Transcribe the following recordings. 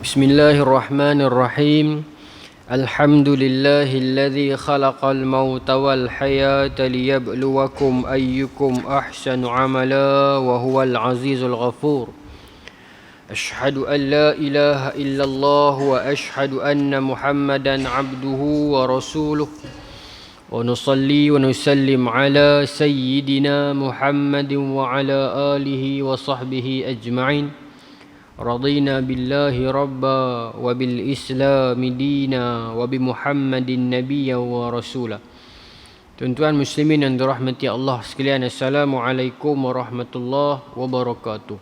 Bismillahirrahmanirrahim. Alhamdulillahilladzi khalaqal mauta wal hayata liyabluwakum ayyukum ahsanu amala wa huwal azizul ghafur. Ashhadu an la ilaha illallah wa ashhadu anna Muhammadan abduhu wa rasuluh. Wa nusalli wa nusallim ala sayyidina Muhammadin wa ala alihi wa sahbihi ajma'in. Radina billahi rabba wa bil islami dina wa bi Muhammadin nabiyya wa rasula. Tuan-tuan muslimin yang dirahmati Allah sekalian, Assalamualaikum warahmatullahi wabarakatuh.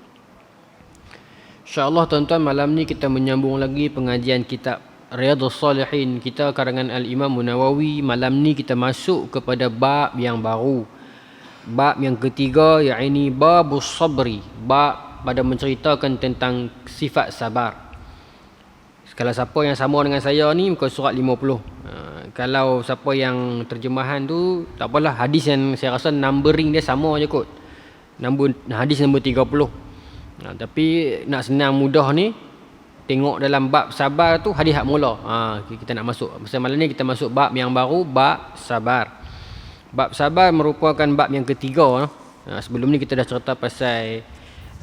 InsyaAllah tuan-tuan, malam ni kita menyambung lagi pengajian kitab Riyadhus Salihin kita karangan Al-Imam Nawawi. Malam ni kita masuk kepada bab yang baru, bab yang ketiga, iaitu babus sabri, bab pada menceritakan tentang sifat sabar. Kalau siapa yang sama dengan saya ni, muka surat 50. Kalau siapa yang terjemahan tu, tak apalah, hadis yang saya rasa numbering dia sama je kot. Hadis nombor 30. Tapi nak senang mudah ni, tengok dalam bab sabar tu hadis hak mula. Kita nak masuk. Masa malam ni kita masuk bab yang baru, bab sabar. Bab sabar merupakan bab yang ketiga. Sebelum ni kita dah cerita pasal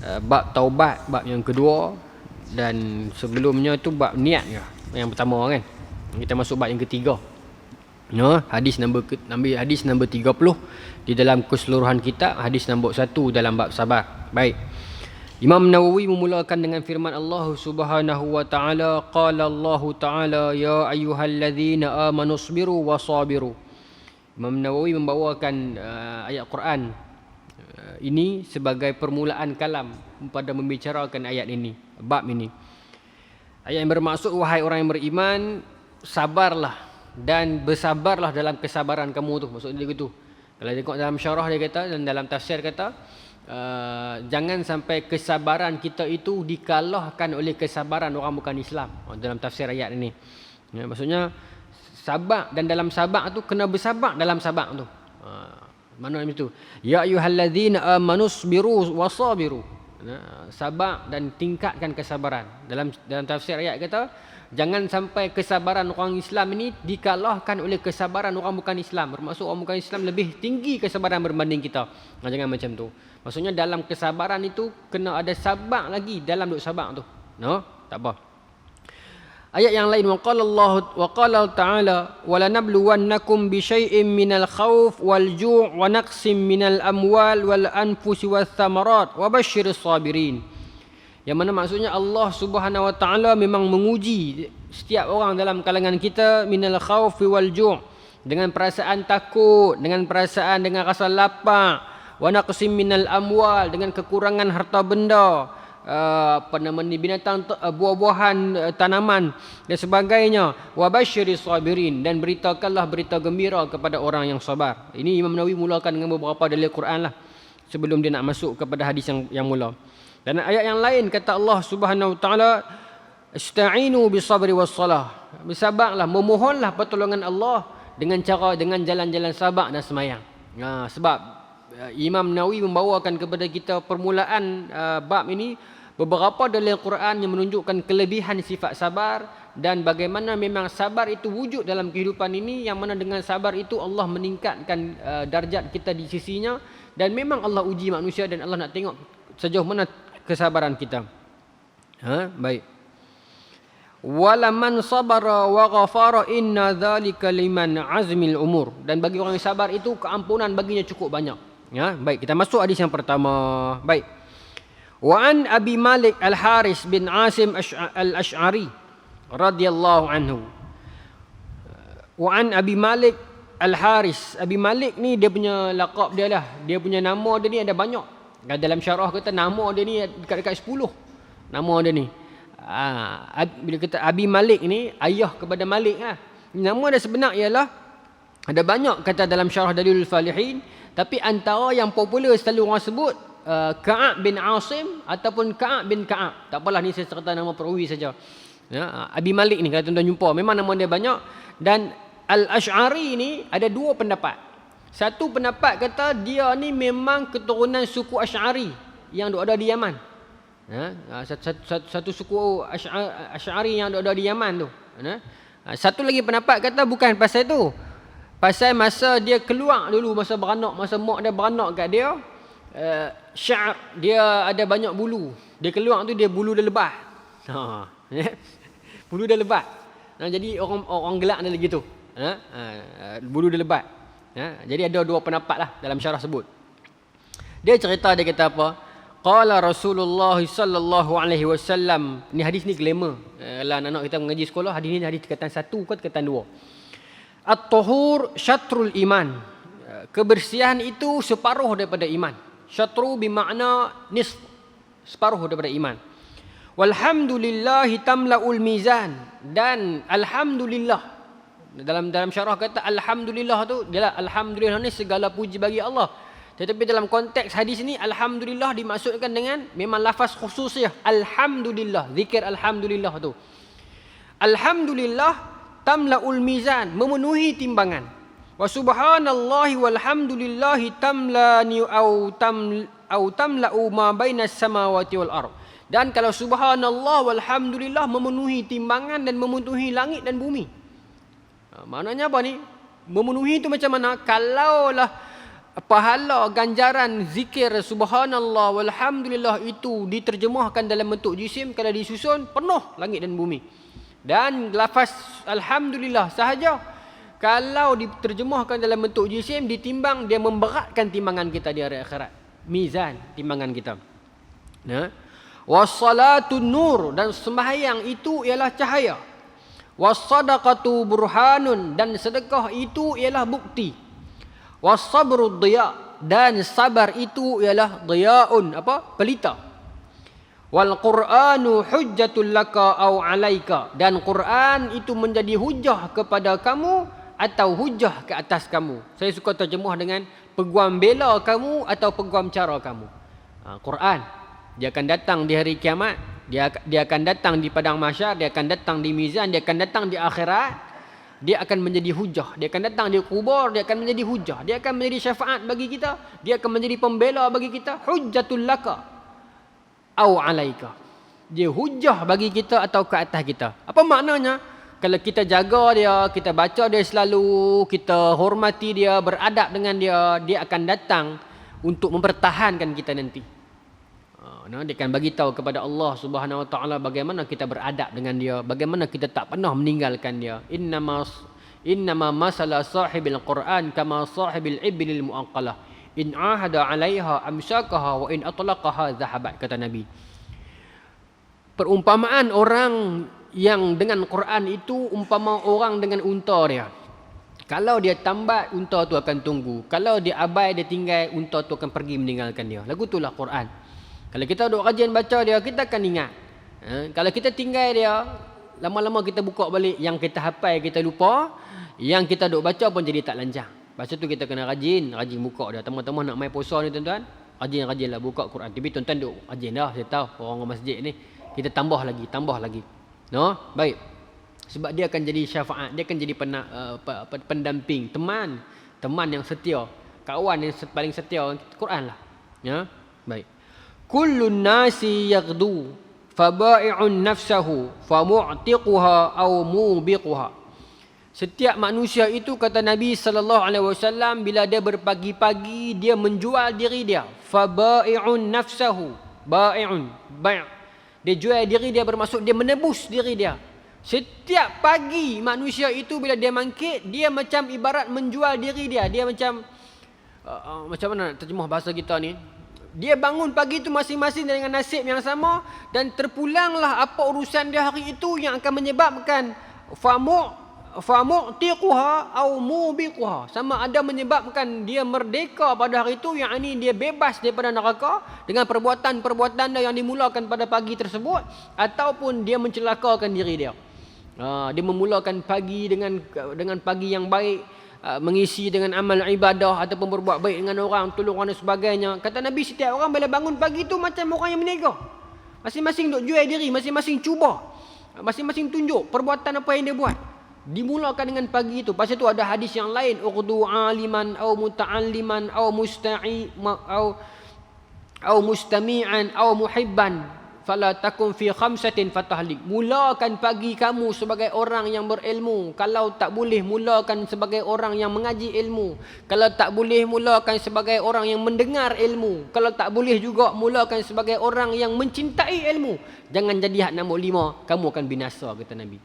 bab taubat, bab yang kedua, dan sebelumnya tu bab niat yang pertama kan. Kita masuk bab yang ketiga. Hadis nombor 30 di dalam keseluruhan kitab, hadis nombor 1 dalam bab sabar. Baik. Imam Nawawi memulakan dengan firman Allah Subhanahu wa taala, qala Allah taala ya ayyuhallazina amanu sabiru wasabiru. Imam Nawawi membawakan ayat Quran ini sebagai permulaan kalam pada membicarakan ayat ini, bab ini. Ayat yang bermaksud, wahai orang yang beriman, sabarlah dan bersabarlah dalam kesabaran kamu tu. Maksudnya dia gitu. Kalau tengok dalam syarah dia kata, dan dalam tafsir kata, jangan sampai kesabaran kita itu dikalahkan oleh kesabaran orang bukan Islam. Dalam tafsir ayat ini, maksudnya sabar, dan dalam sabar tu kena bersabar dalam sabar tu. Mana itu? Ya ayyuhallazina amanu sabiru wasabiru. Sabar dan tingkatkan kesabaran. Dalam tafsir ayat kata, jangan sampai kesabaran orang Islam ini dikalahkan oleh kesabaran orang bukan Islam. Bermaksud orang bukan Islam lebih tinggi kesabaran berbanding kita. Jangan macam tu. Maksudnya dalam kesabaran itu kena ada sabar lagi dalam duk sabar tu. Tak apa. Ayat yang lain, wa qala ta'ala wa lanabluwannakum bi syai'in minal khauf wal ju' wa naqsim minal amwal wal anfusi wath thamarat wa basyiris sabirin. Yang mana maksudnya Allah Subhanahu wa taala memang menguji setiap orang dalam kalangan kita minal khauf wal ju', dengan perasaan takut, dengan rasa lapar, wa naqsim minal amwal, dengan kekurangan harta benda, binatang, buah-buahan, tanaman dan sebagainya. Wa basyiris sabirin, dan beritakanlah berita gembira kepada orang yang sabar. Ini Imam Nawawi mulakan dengan beberapa dalil Quran lah, sebelum dia nak masuk kepada hadis yang mula. Dan ayat yang lain kata Allah Subhanahu wa taala, ista'inu bisabri wassalah. Bersabarlah, memohonlah pertolongan Allah dengan jalan-jalan sabar dan semayang. Sebab Imam Nawawi membawakan kepada kita permulaan bab ini beberapa dalil Quran yang menunjukkan kelebihan sifat sabar, dan bagaimana memang sabar itu wujud dalam kehidupan ini, yang mana dengan sabar itu Allah meningkatkan darjat kita di sisinya, dan memang Allah uji manusia, dan Allah nak tengok sejauh mana kesabaran kita. Baik. Walaman sabara wa ghafara inna dzalika liman azmil umur. Dan bagi orang yang sabar itu keampunan baginya cukup banyak. Baik, kita masuk hadis yang pertama. Baik. Wa an Abi Malik Al-Haris bin Asim Al-Ash'ari radhiyallahu anhu. Wa an Abi Malik Al-Haris. Abi Malik ni dia punya laqab dia lah. Dia punya nama dia ni ada banyak. Dalam syarah kata nama dia ni dekat-dekat 10 nama dia ni. Bila kata Abi Malik ni ayah kepada Malik lah. Nama dia sebenar ialah, ada banyak kata dalam syarah Dalilul Falihin, tapi antara yang popular selalu orang sebut Ka'ab bin Asim ataupun Ka'ab bin Ka'ab. Tak apalah, ni saya cerita nama perawi saja. Abi Malik ni kalau tuan-tuan jumpa, memang nama dia banyak. Dan Al-Ash'ari ni ada dua pendapat. Satu pendapat kata dia ni memang keturunan suku Ash'ari yang ada di Yaman. Satu suku Asy'ari yang ada di Yaman tu. Satu lagi pendapat kata bukan pasal tu. Pasal masa dia keluar dulu, masa beranak, masa mak dia beranak kat dia, sya'r dia ada banyak bulu. Dia keluar tu dia bulu dia lebat. Bulu dia lebat. Jadi orang gelak dia lagi tu. Bulu dia lebat. Jadi ada dua pendapat lah dalam syarah sebut. Dia cerita, dia kata apa? Qala Rasulullah sallallahu alaihi wasallam. Ni hadis ni glamour. Kalau anak kita mengaji sekolah, hadis ni hadis tingkatan 1 ke tingkatan 2. At-tahur syatrul iman. Kebersihan itu separuh daripada iman. Syatru bermakna nisf, separuh daripada iman. Walhamdulillahi tamla'ul mizan. Dan alhamdulillah, dalam syarah kata alhamdulillah tu, dia alhamdulillah ni segala puji bagi Allah. Tetapi dalam konteks hadis ni, alhamdulillah dimaksudkan dengan memang lafaz khususiyah. Alhamdulillah, zikir alhamdulillah tu. Alhamdulillah tamla'ul mizan, memenuhi timbangan. Wa subhanallahi walhamdulillahi tamlani au tamla'u ma bainas samawati wal ardh. Dan kalau subhanallah walhamdulillah memenuhi timbangan dan memenuhi langit dan bumi. Maknanya apa ni? Memenuhi itu macam mana? Kalaulah pahala ganjaran zikir subhanallah walhamdulillah itu diterjemahkan dalam bentuk jisim, kalau disusun penuh langit dan bumi. Dan lafaz alhamdulillah sahaja kalau diterjemahkan dalam bentuk jisim, ditimbang, dia memberatkan timbangan kita di hari akhirat. Mizan timbangan kita. Wassalatun nur, dan sembahyang itu ialah cahaya. Wassadaqatu burhanun, dan sedekah itu ialah bukti. Wassabru dhiya, dan sabar itu ialah dhiyaun, pelita. Wal Qur'anu hujjatul laka au alaika, dan Quran itu menjadi hujah kepada kamu atau hujah ke atas kamu. Saya suka terjemah dengan peguam bela kamu atau peguam cara kamu. Quran, dia akan datang di hari kiamat, dia akan datang di padang mahsyar, dia akan datang di mizan, dia akan datang di akhirat. Dia akan menjadi hujah. Dia akan datang di kubur, dia akan menjadi hujah. Dia akan menjadi syafaat bagi kita. Dia akan menjadi pembela bagi kita. Hujjatul laka au alaika. Dia hujah bagi kita atau ke atas kita. Apa maknanya? Kalau kita jaga dia, kita baca dia selalu, kita hormati dia, beradab dengan dia, dia akan datang untuk mempertahankan kita nanti. Dia akan bagi tahu kepada Allah Subhanahu Wa Taala bagaimana kita beradab dengan dia, bagaimana kita tak pernah meninggalkan dia. Innama masala sahibil Quran kama sahibil ibilil muaqqalah. In ahada 'alaiha amsakaha wa in atlaqaha zahabat, kata Nabi. Perumpamaan orang yang dengan Quran itu umpama orang dengan unta dia. Kalau dia tambat, unta tu akan tunggu. Kalau dia abai, dia tinggal, unta tu akan pergi meninggalkan dia. Lagu itulah Quran. Kalau kita duk rajin baca dia, kita akan ingat. Kalau kita tinggal dia, lama-lama kita buka balik, yang kita hafal kita lupa, yang kita duk baca pun jadi tak lancar. Lepas tu kita kena rajin buka dia. Teman-teman nak main puasa ni tuan-tuan, rajin-rajinlah buka Quran. Tapi tuan-tuan duk rajin dah, saya tahu orang masjid ni, kita tambah lagi. Baik. Sebab dia akan jadi syafaat, dia akan jadi pendamping, teman yang setia, kawan yang paling setia, Quran lah. Baik. Kullun nasi yaghdu faba'i'un nafsahu famu'tiquha aw mubiquha. Setiap manusia itu, kata Nabi sallallahu alaihi wasallam, bila dia berpagi-pagi dia menjual diri dia. Faba'i'un nafsahu, ba'i'un, bai'. Dia jual diri dia, bermaksud dia menebus diri dia. Setiap pagi manusia itu bila dia bangkit, dia macam ibarat menjual diri dia. Dia macam mana nak terjemah bahasa kita ni? Dia bangun pagi itu masing-masing dengan nasib yang sama, dan terpulanglah apa urusan dia hari itu yang akan menyebabkan famu'tiquha au mubiquha. Sama ada menyebabkan dia merdeka pada hari itu, yang ini dia bebas daripada neraka dengan perbuatan-perbuatan dia yang dimulakan pada pagi tersebut, ataupun dia mencelakakan diri dia. Dia memulakan pagi dengan pagi yang baik, mengisi dengan amal ibadah ataupun berbuat baik dengan orang, tolong orang dan sebagainya. Kata Nabi, setiap orang bila bangun pagi tu macam orang yang berniaga. Masing-masing duk jual diri, masing-masing cuba, masing-masing tunjuk perbuatan apa yang dia buat. Dimulakan dengan pagi itu. Pasal tu ada hadis yang lain, uqdu aliman au muta'alliman au mustami'an au muhibban fala takum fi khamsatin fatahlik. Mulakan pagi kamu sebagai orang yang berilmu. Kalau tak boleh, mulakan sebagai orang yang mengaji ilmu. Kalau tak boleh, mulakan sebagai orang yang mendengar ilmu. Kalau tak boleh juga, mulakan sebagai orang yang mencintai ilmu. Jangan jadi hak nombor 5, kamu akan binasa, kata Nabi.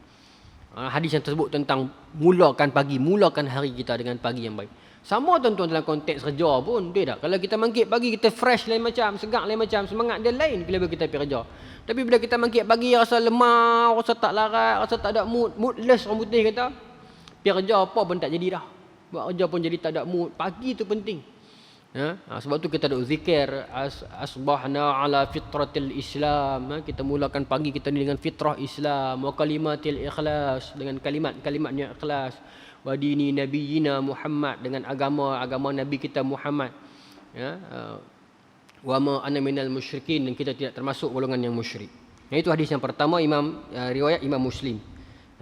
Hadis yang tersebut tentang mulakan pagi, mulakan hari kita dengan pagi yang baik. Sama tuan-tuan dalam konteks kerja pun, betul tak? Kalau kita bangkit pagi, kita fresh lain macam, segar lain macam, semangat dia lain bila kita pergi kerja. Tapi bila kita bangkit pagi, rasa lemah, rasa tak larat, rasa tak ada mood, moodless orang putih kata, pergi kerja apa pun tak jadi dah. Buat kerja pun jadi tak ada mood. Pagi tu penting. Sebab tu kita ada zikir, asbahna ala fitratil Islam. Kita mulakan pagi kita ni dengan fitrah Islam. Wa kalimatil ikhlas, dengan kalimat-kalimatnya ikhlas. Wa dini nabiyina Muhammad, dengan agama Nabi kita Muhammad. Wa ma ana minal musyrikin, dan kita tidak termasuk golongan yang musyrik. Itu hadis yang pertama, riwayat Imam Muslim.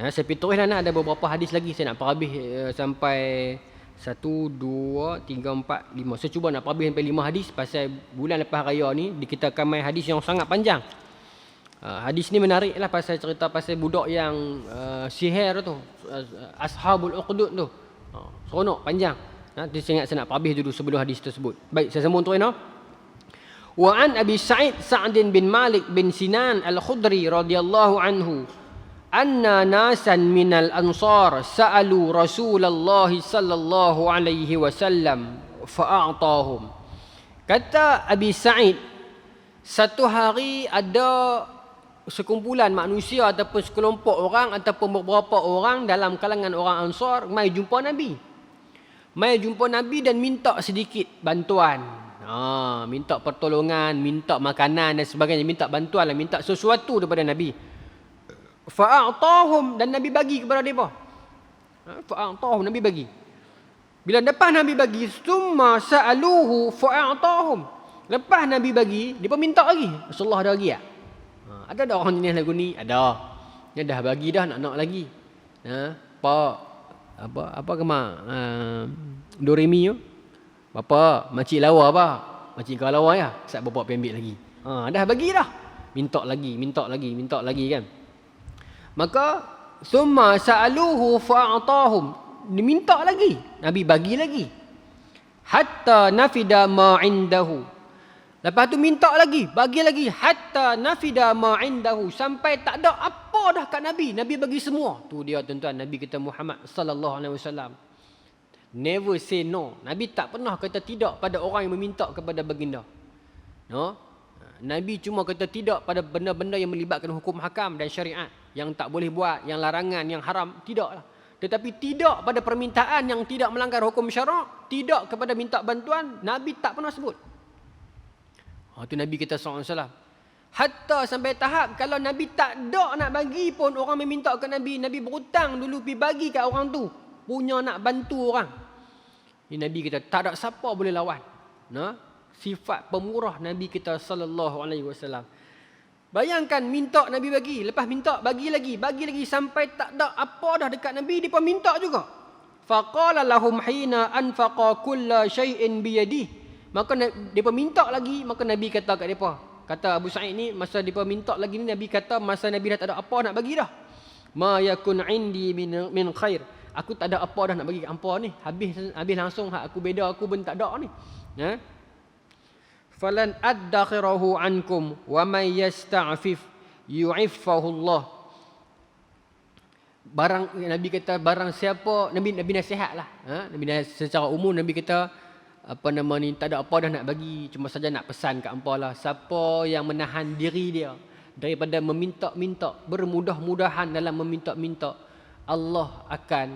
Saya tulis ada beberapa hadis lagi, saya nak perhabis sampai 1, 2, 3, 4, 5. Saya cuba nak perhabis sampai 5 hadis pasal bulan lepas raya ni kita akan main hadis yang sangat panjang. Hadis ni menarik lah pasal cerita pasal budak yang sihir tu, ashabul uqdud tu. Seronok, panjang. Nanti saya ingat saya nak perhabis dulu sebelum hadis tersebut. Baik, saya sambung terus. Wa an Abi Sa'id Sa'd bin Malik bin Sinan Al-Khudri radhiyallahu anhu anna nasan minal ansar sa'alu Rasulullah sallallahu alaihi wasallam fa'atahum. Kata Abi Sa'id, satu hari ada sekumpulan manusia ataupun sekelompok orang ataupun beberapa orang dalam kalangan orang Ansar mai jumpa Nabi. Mai jumpa Nabi dan minta sedikit bantuan. Minta pertolongan, minta makanan dan sebagainya, minta bantuan lah, minta sesuatu daripada Nabi. Fa'atahum, dan Nabi bagi kepada mereka. Fa'atahum, Nabi bagi. Bila lepas Nabi bagi, summa sa'aluhu fa'atahum. Lepas Nabi bagi, dia pun minta lagi. Rasulullah ada lagi tak? Ada orang jenis lagu ni? Ada. Dia dah bagi dah, nak lagi. Apa kema? Doremi tu. Bapa, makcik lawa apa? Makcik kau lawa ya? Sat bapak ambil lagi. Dah bagi dah. Minta lagi kan. Maka summa sa'aluhu fa'atahum. Diminta lagi. Nabi bagi lagi. Hatta nafida ma indahu. Lepas tu minta lagi, bagi lagi, hatta nafida ma indahu, sampai tak ada apa dah kat Nabi. Nabi bagi semua. Tu dia tuan-tuan, Nabi kita Muhammad sallallahu alaihi wasallam. Never say no. Nabi tak pernah kata tidak pada orang yang meminta kepada baginda. Nabi cuma kata tidak pada benda-benda yang melibatkan hukum hakam dan syariat, yang tak boleh buat, yang larangan, yang haram, tidaklah. Tetapi tidak pada permintaan yang tidak melanggar hukum syarak, tidak kepada minta bantuan, Nabi tak pernah sebut. Itu Nabi kita SAW. Hatta sampai tahap kalau Nabi tak ada nak bagi pun, orang meminta ke Nabi, Nabi berhutang dulu pergi bagi kat orang tu, punya nak bantu orang. Ini Nabi kita tak ada siapa boleh lawan. Sifat pemurah Nabi kita sallallahu alaihi wasallam. Bayangkan minta Nabi bagi, lepas minta bagi lagi sampai tak ada apa dah dekat Nabi, dia pun minta juga. Faqala lahum hina anfaqa kulla shay'in bi yadihi. Maka dia pun minta lagi, maka Nabi kata kat depa. Kata Abu Sa'id ni, masa dia pun minta lagi ni, Nabi kata masa Nabi dah tak ada apa nak bagi dah. Ma yakun indi min khair. Aku tak ada apa dah nak bagi kat hangpa ni. Habis langsung hak aku beda aku pun tak ada ni. Falan addakhirahu ankum wa may yasta'fif yu'iffahu Allah. Barang Nabi kata barang siapa, Nabi nasihatlah. Nabi secara umum Nabi kata tak ada apa dah nak bagi, cuma saja nak pesan kat hangpa lah, siapa yang menahan diri dia daripada meminta-minta, bermudah-mudahan dalam meminta-minta, Allah akan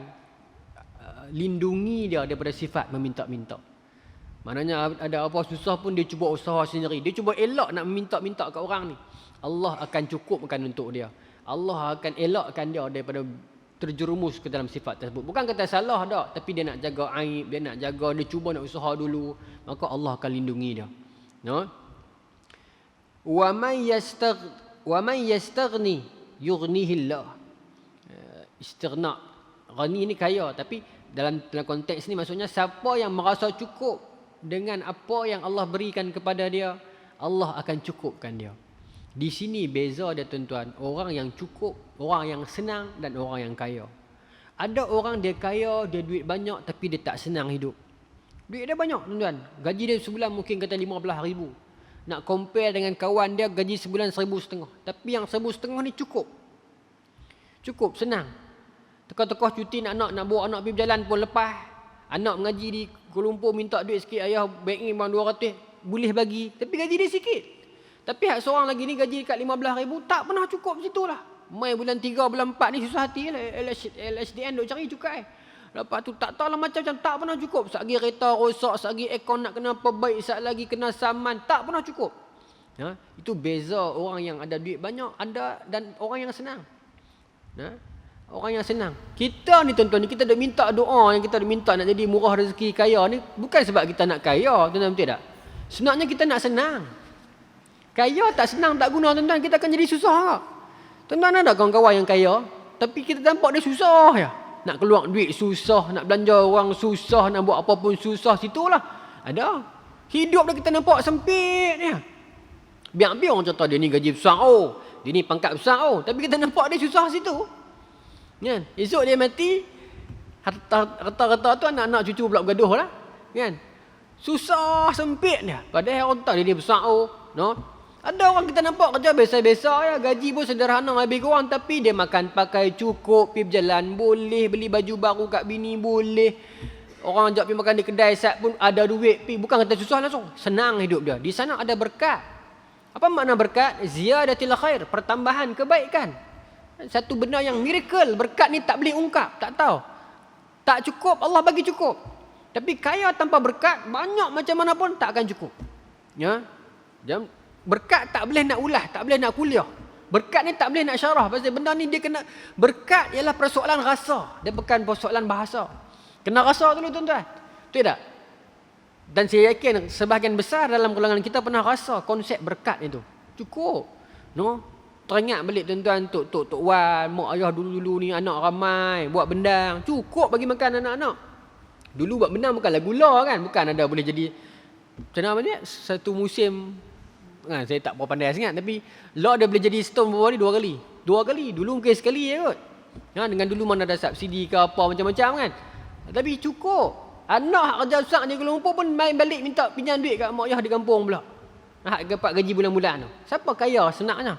lindungi dia daripada sifat meminta-minta. Maknanya ada apa susah pun dia cuba usaha sendiri, dia cuba elak nak meminta-minta kat orang ni, Allah akan cukupkan untuk dia. Allah akan elakkan dia daripada terjerumus ke dalam sifat tersebut. Bukan kata salah dak, tapi dia nak jaga aib, dia nak jaga, dia cuba nak usaha dulu, maka Allah akan lindungi dia. Wa man yastaghni yughnihi Allah. Istighna, ghani ni kaya, tapi dalam konteks ni maksudnya siapa yang merasa cukup dengan apa yang Allah berikan kepada dia, Allah akan cukupkan dia. Di sini beza dia tuan-tuan. Orang yang cukup, orang yang senang dan orang yang kaya. Ada orang dia kaya, dia duit banyak tapi dia tak senang hidup. Duit dia banyak tuan-tuan. Gaji dia sebulan mungkin kata 15,000. Nak compare dengan kawan dia gaji sebulan 1,500. Tapi yang 1,500 ni cukup. Cukup, senang. Tekah-tekah cuti nak bawa anak pergi berjalan pun lepas. Anak mengaji di Kuala Lumpur minta duit sikit, ayah bank in bang 200, boleh bagi. Tapi gaji dia sikit. Tapi hak seorang lagi ni gaji dekat 15,000 tak pernah cukup situlah. Mai bulan 3, bulan 4 ni susah hati lah. LSDN duk cari cukai. Lepas tu tak tahulah macam tak pernah cukup. Sagi kereta rosak, sagi aircon nak kena perbaik, sat lagi kena saman, tak pernah cukup. Ha? Itu beza orang yang ada duit banyak ada dan orang yang senang. Ha? Orang yang senang. Kita ni tuan-tuan, kita duk minta doa, yang kita duk minta nak jadi murah rezeki, kaya ni bukan sebab kita nak kaya, tuan-tuan, betul tak? Sebenarnya kita nak senang. Kaya tak senang, tak guna tuan-tuan, kita akan jadi susah tak? Tuan-tuan ada kawan-kawan yang kaya, tapi kita nampak dia susah ya. Nak keluar duit susah, nak belanja orang susah, nak buat apa pun susah, situlah. Ada. Hidup dia kita nampak sempit ya. Biar-biar orang contoh dia ni gaji besar dia ni pangkat besar tapi kita nampak dia susah situ. Kan? Esok dia mati, harta-harta tu anak-anak cucu pula bergaduh lah. Kan? Susah sempit dia. Padahal orang tahu dia ni besar no? Ada orang kita nampak kerja biasa-biasa ya, gaji pun sederhana lebih kurang, tapi dia makan pakai cukup, pergi berjalan boleh, beli baju baru kat bini boleh. Orang ajak pergi makan di kedai sat pun ada duit, pergi. Bukan kata susah langsung, senang hidup dia. Di sana ada berkat. Apa makna berkat? Ziyadatil khair, pertambahan kebaikan. Satu benda yang miracle. Berkat ni tak boleh ungkap, tak tahu. Tak cukup, Allah bagi cukup. Tapi kaya tanpa berkat, banyak macam mana pun tak akan cukup. Ya. Berkat tak boleh nak ulah, tak boleh nak kuliah. Berkat ni tak boleh nak syarah. Pasal benda ni dia kena, berkat ialah persoalan rasa. Dia bukan persoalan bahasa. Kena rasa dulu tuan-tuan. Betul tak? Dan saya yakin sebahagian besar dalam kalangan kita pernah rasa konsep berkat itu. Cukup. No? Teringat balik tuan-tuan, Tok Wan, mak ayah dulu-dulu ni anak ramai, buat bendang. Cukup bagi makan anak-anak. Dulu buat bendang bukanlah gula kan. Bukan ada boleh jadi, macam mana dia? Satu musim, saya tak berapa pandai sangat, tapi lot dia boleh jadi setahun berapa kali? Dua kali. Dulu mungkin sekali je kot. Ya, dengan dulu mana ada subsidi ke apa macam-macam kan. Tapi cukup. Anak kerja besar di Kuala Lumpur pun main balik minta pinjam duit kat mak ayah di kampung pula. Hak dapat gaji bulan-bulan tu. Siapa kaya senangnya?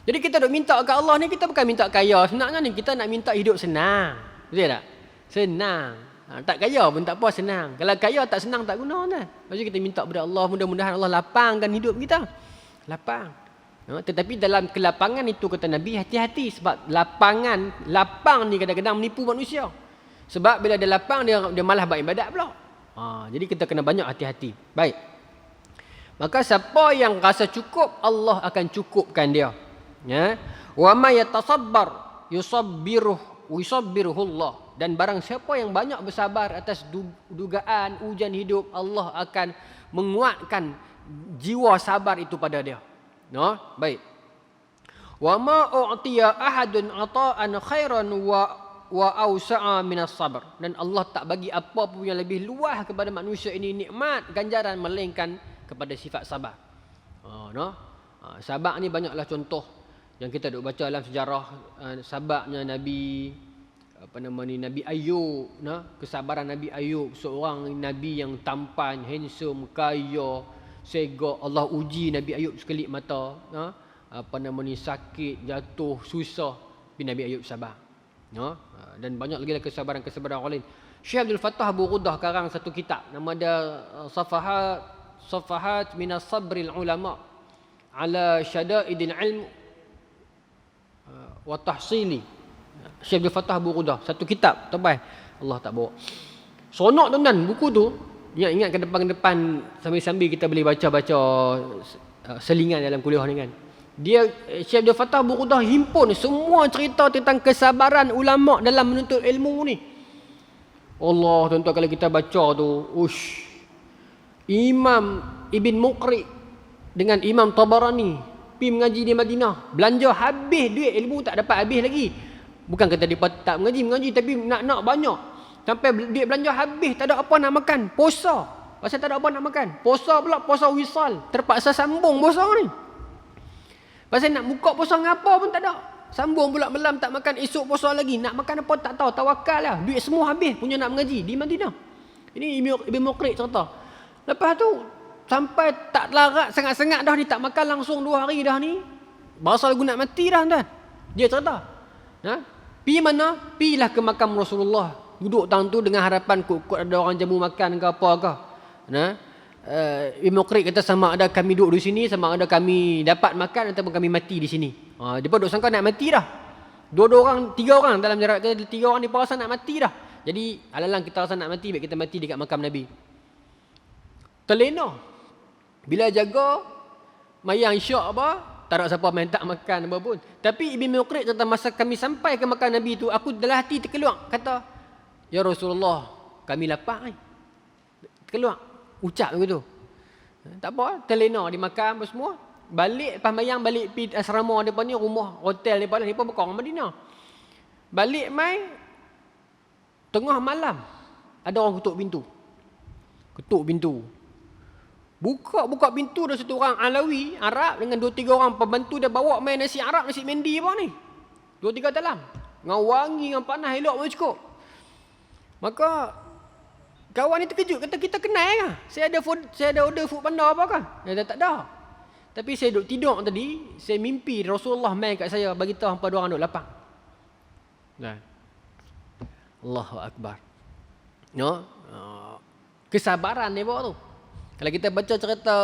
Jadi kita duk minta kat Allah ni, kita bukan minta kaya. Senangnya ni kita nak minta hidup senang. Betul tak? Senang. Tak kaya pun tak apa, senang. Kalau kaya tak senang tak guna kan. Maksudnya kita minta kepada Allah, mudah-mudahan Allah lapangkan hidup kita. Lapang. Tetapi dalam kelapangan itu kata Nabi, hati-hati sebab lapang ni kadang-kadang menipu manusia. Sebab bila dia lapang dia malah beribadat pula. Jadi kita kena banyak hati-hati. Baik. Maka siapa yang rasa cukup, Allah akan cukupkan dia. Ya. Wa may yatasabbar yusabbiruhu Allah. Dan barang siapa yang banyak bersabar atas dugaan ujian hidup, Allah akan menguatkan jiwa sabar itu pada dia. No? Baik. Wa ma u'tiya ahadun ata'an khairan wa awsa'a minas sabr. Dan Allah tak bagi apa pun yang lebih luas kepada manusia ini nikmat ganjaran melainkan kepada sifat sabar. No? Sabar ni banyaklah contoh yang kita duk baca dalam sejarah sabarnya Nabi Nabi Ayub, kesabaran Nabi Ayub, seorang nabi yang tampan, handsome, kaya, segak. Allah uji Nabi Ayub sekelip mata, sakit, jatuh, susah, tapi Nabi Ayub sabar. Dan banyak lagi kesabaran-kesabaran orang lain. Syekh Abdul Fattah Abu Ghudah karang satu kitab, nama dia Safahat minas sabril ulama ala syada'idil ilm wa tahsili. Syekh Abdul Fattah Abu Ghudah, satu kitab tebal. Allah tak bawa. Seronok tuan-tuan buku tu. Ingat ke depan-depan sambil-sambil kita boleh baca-baca selingan dalam kuliah ni kan. Dia Syekh Abdul Fattah Abu Ghudah himpun semua cerita tentang kesabaran ulama dalam menuntut ilmu ni. Allah tuan-tuan kalau kita baca tu, Imam Ibn Muqri dengan Imam Tabarani pergi mengaji di Madinah, belanja habis duit, ilmu tak dapat habis lagi. Bukan kata dia tak mengaji tapi nak banyak. Sampai duit belanja habis, tak ada apa nak makan. Puasa. Pasal tak ada apa nak makan. Puasa pula, puasa wisal. Terpaksa sambung puasa ni. Pasal nak buka puasa ngapa pun tak ada. Sambung pula malam tak makan, esok puasa lagi. Nak makan apa tak tahu, tawakal lah. Duit semua habis punya nak mengaji di Madinah. Ini Ibn Muqri cerita. Lepas tu sampai tak larat sangat-sangat dah ni, tak makan langsung 2 hari dah ni. Berasa lagu nak mati dah tuan. Dia cerita. Pi mana? Pilah ke makam Rasulullah. Duduk tang tu dengan harapan kot ada orang jamu makan ke apa ke. Ibn Muqri kata sama ada kami duduk di sini, sama ada kami dapat makan ataupun kami mati di sini. Dia pun duk sangka nak mati dah. 2 orang, 3 orang dalam jarak 3 orang ni rasa nak mati dah. Jadi alalang kita rasa nak mati, baik kita mati dekat makam Nabi. Terlena. Bila jaga mayang syak apa, tak ada siapa main tak makan apa pun. Tapi Ibn Muqri kata masa kami sampai ke makam Nabi tu, aku dalam hati terkeluar kata, "Ya Rasulullah, kami lapar ni." Terkeluar. Ucap begitu. Tak apa, terlena dimakan apa semua. Balik lepas mayang, balik pergi asrama depan ni, rumah hotel depan ni, bukan orang Madinah. Balik mai tengah malam ada orang ketuk pintu. Ketuk pintu. Buka pintu, ada satu orang Alawi Arab dengan 2-3 orang pembantu dia bawa main nasi Arab, nasi mendi apa ni. 2-3 dalam. Dengan wangi, dengan panas elok pun cukup. Maka kawan ni terkejut, kata kita kenal kan? Saya ada order food panda apa kan? Dia tak ada. Tapi saya duduk tidur tadi, saya mimpi Rasulullah main kat saya, bagi tahu hampa 2 orang duduk lapang. Allahu Akbar. Kesabaran dia bawa tu. Kalau kita baca cerita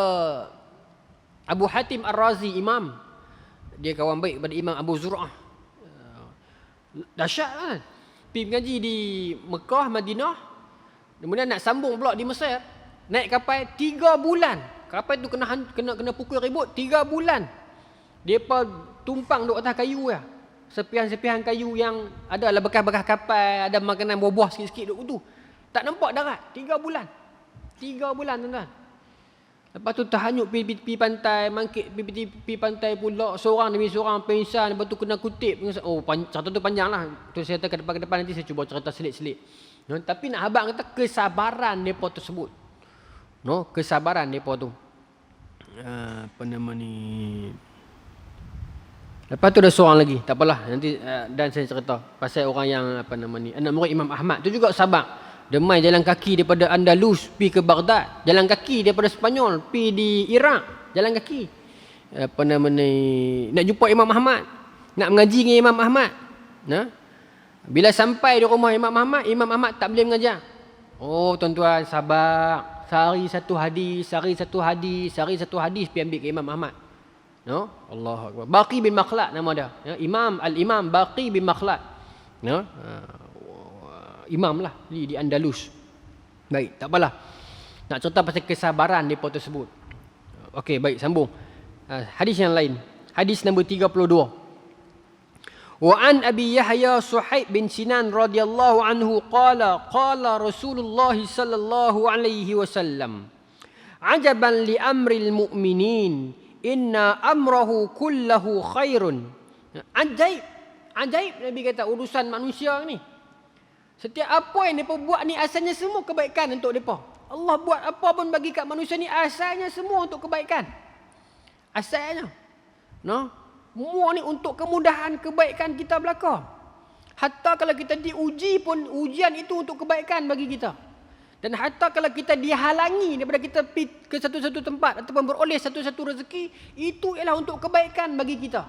Abu Hatim Ar-Razi, imam, dia kawan baik pada Imam Abu Zur'ah. Dahsyat kan? Pergi mengaji di Mekah, Madinah. Kemudian nak sambung pula di Mesir, naik kapal 3 bulan. Kapal tu kena pukul ribut 3 bulan. Depa tumpang duk atas kayu ya. Sepihan-sepihan kayu yang ada lah bekas-bekas kapal, ada makanan buah-buah sikit-sikit duk tu. Tak nampak darat 3 bulan. 3 bulan tuan-tuan. Lepas tu terhanyut pergi pantai, mangkit pergi pantai pula, seorang demi seorang pingsan, lepas tu kena kutip. Cerita tu panjang lah. Tu saya kata ke depan nanti saya cuba cerita selit-selit. Tapi nak habaq kata kesabaran mereka tersebut. Kesabaran mereka tu. Apa nama ni? Lepas tu ada seorang lagi, tak apalah nanti dan saya cerita pasal orang yang apa nama ni, anak murid Imam Ahmad tu juga sabar. Dia main jalan kaki daripada Andalus pi ke Baghdad, jalan kaki daripada Sepanyol pi di Iraq, jalan kaki. Apa nama ni, nak jumpa Imam Ahmad, nak mengaji dengan Imam Ahmad. Bila sampai di rumah Imam Ahmad tak boleh mengajar. Tuan-tuan sabar. Sehari satu hadis pergi ambil ke Imam Ahmad. Allahu Akbar. Baqi bin Makhlad nama dia. Al-Imam Baqi bin Makhlad. Imam lah di Andalus. Baik, tak apalah. Nak cerita pasal kesabaran mereka tersebut. Okey, baik, sambung. Hadis yang lain. Hadis nombor 32. Wa an Abi Yahya Suhaib bin Sinan radhiyallahu anhu qala Rasulullah sallallahu alaihi wasallam, ajaban li amril mu'minin inna amrahu kullahu khairun. Ajaib Nabi kata urusan manusia ni. Setiap apa yang mereka buat ni asalnya semua kebaikan untuk mereka. Allah buat apa pun bagi kat manusia ni asalnya semua untuk kebaikan. Asalnya. Semua ni untuk kemudahan kebaikan kita belaka. Hatta kalau kita diuji pun ujian itu untuk kebaikan bagi kita. Dan hatta kalau kita dihalangi daripada kita pergi ke satu-satu tempat ataupun beroleh satu-satu rezeki, itu ialah untuk kebaikan bagi kita.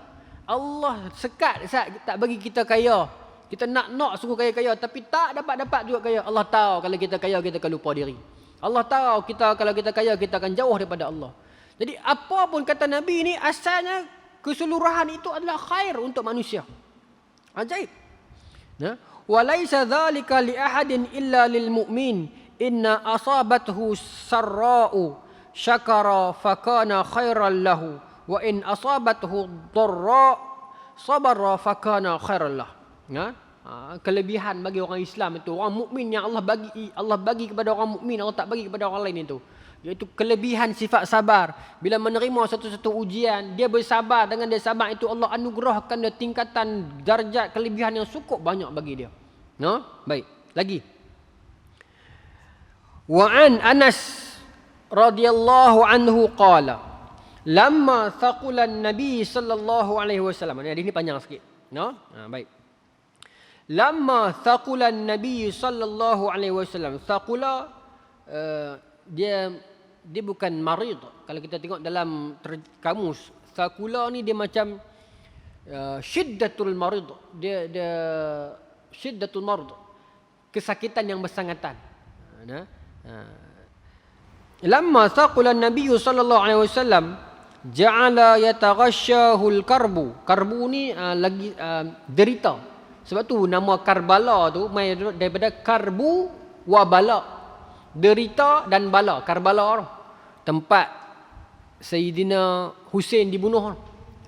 Allah sekat tak bagi kita kaya. Kita nak suruh kaya-kaya tapi tak dapat juga kaya. Allah tahu kalau kita kaya kita akan lupa diri. Allah tahu kalau kita kaya kita akan jauh daripada Allah. Jadi apa pun kata Nabi ni asalnya keseluruhan itu adalah khair untuk manusia. Ajaib. Wa laisa dzalika li ahadin illa lil mu'min. Inna asabathu sarra'u syakara fakana khairan lahu wa in asabathu dharra sabara fakana khairan lahu. Kelebihan bagi orang Islam itu, orang mukmin yang Allah bagi kepada orang mukmin, Allah tak bagi kepada orang lain itu, iaitu kelebihan sifat sabar. Bila menerima satu-satu ujian, dia bersabar, dengan dia sabar itu Allah anugerahkan dia tingkatan darjat kelebihan yang cukup banyak bagi dia. Baik, lagi. Wa an Anas radhiyallahu anhu qala Lamma thaqulan Nabi sallallahu alaihi wasallam. Hadis ni panjang sikit. No? Baik. Lamma thaqulan Nabi sallallahu alaihi wasallam. Thaqula dia bukan marid. Kalau kita tengok dalam kamus, thaqula ni dia macam syiddatul marid. Dia syiddatul marid. Kesakitan yang bersangatan. Lamma thaqulan Nabi sallallahu alaihi wasallam ja'ala yataghashshahul karbu. Karbu ni lagi derita. Sebab tu nama Karbala tu mai daripada karbu wa bala. Derita dan bala. Karbala tu tempat Sayyidina Husain dibunuh.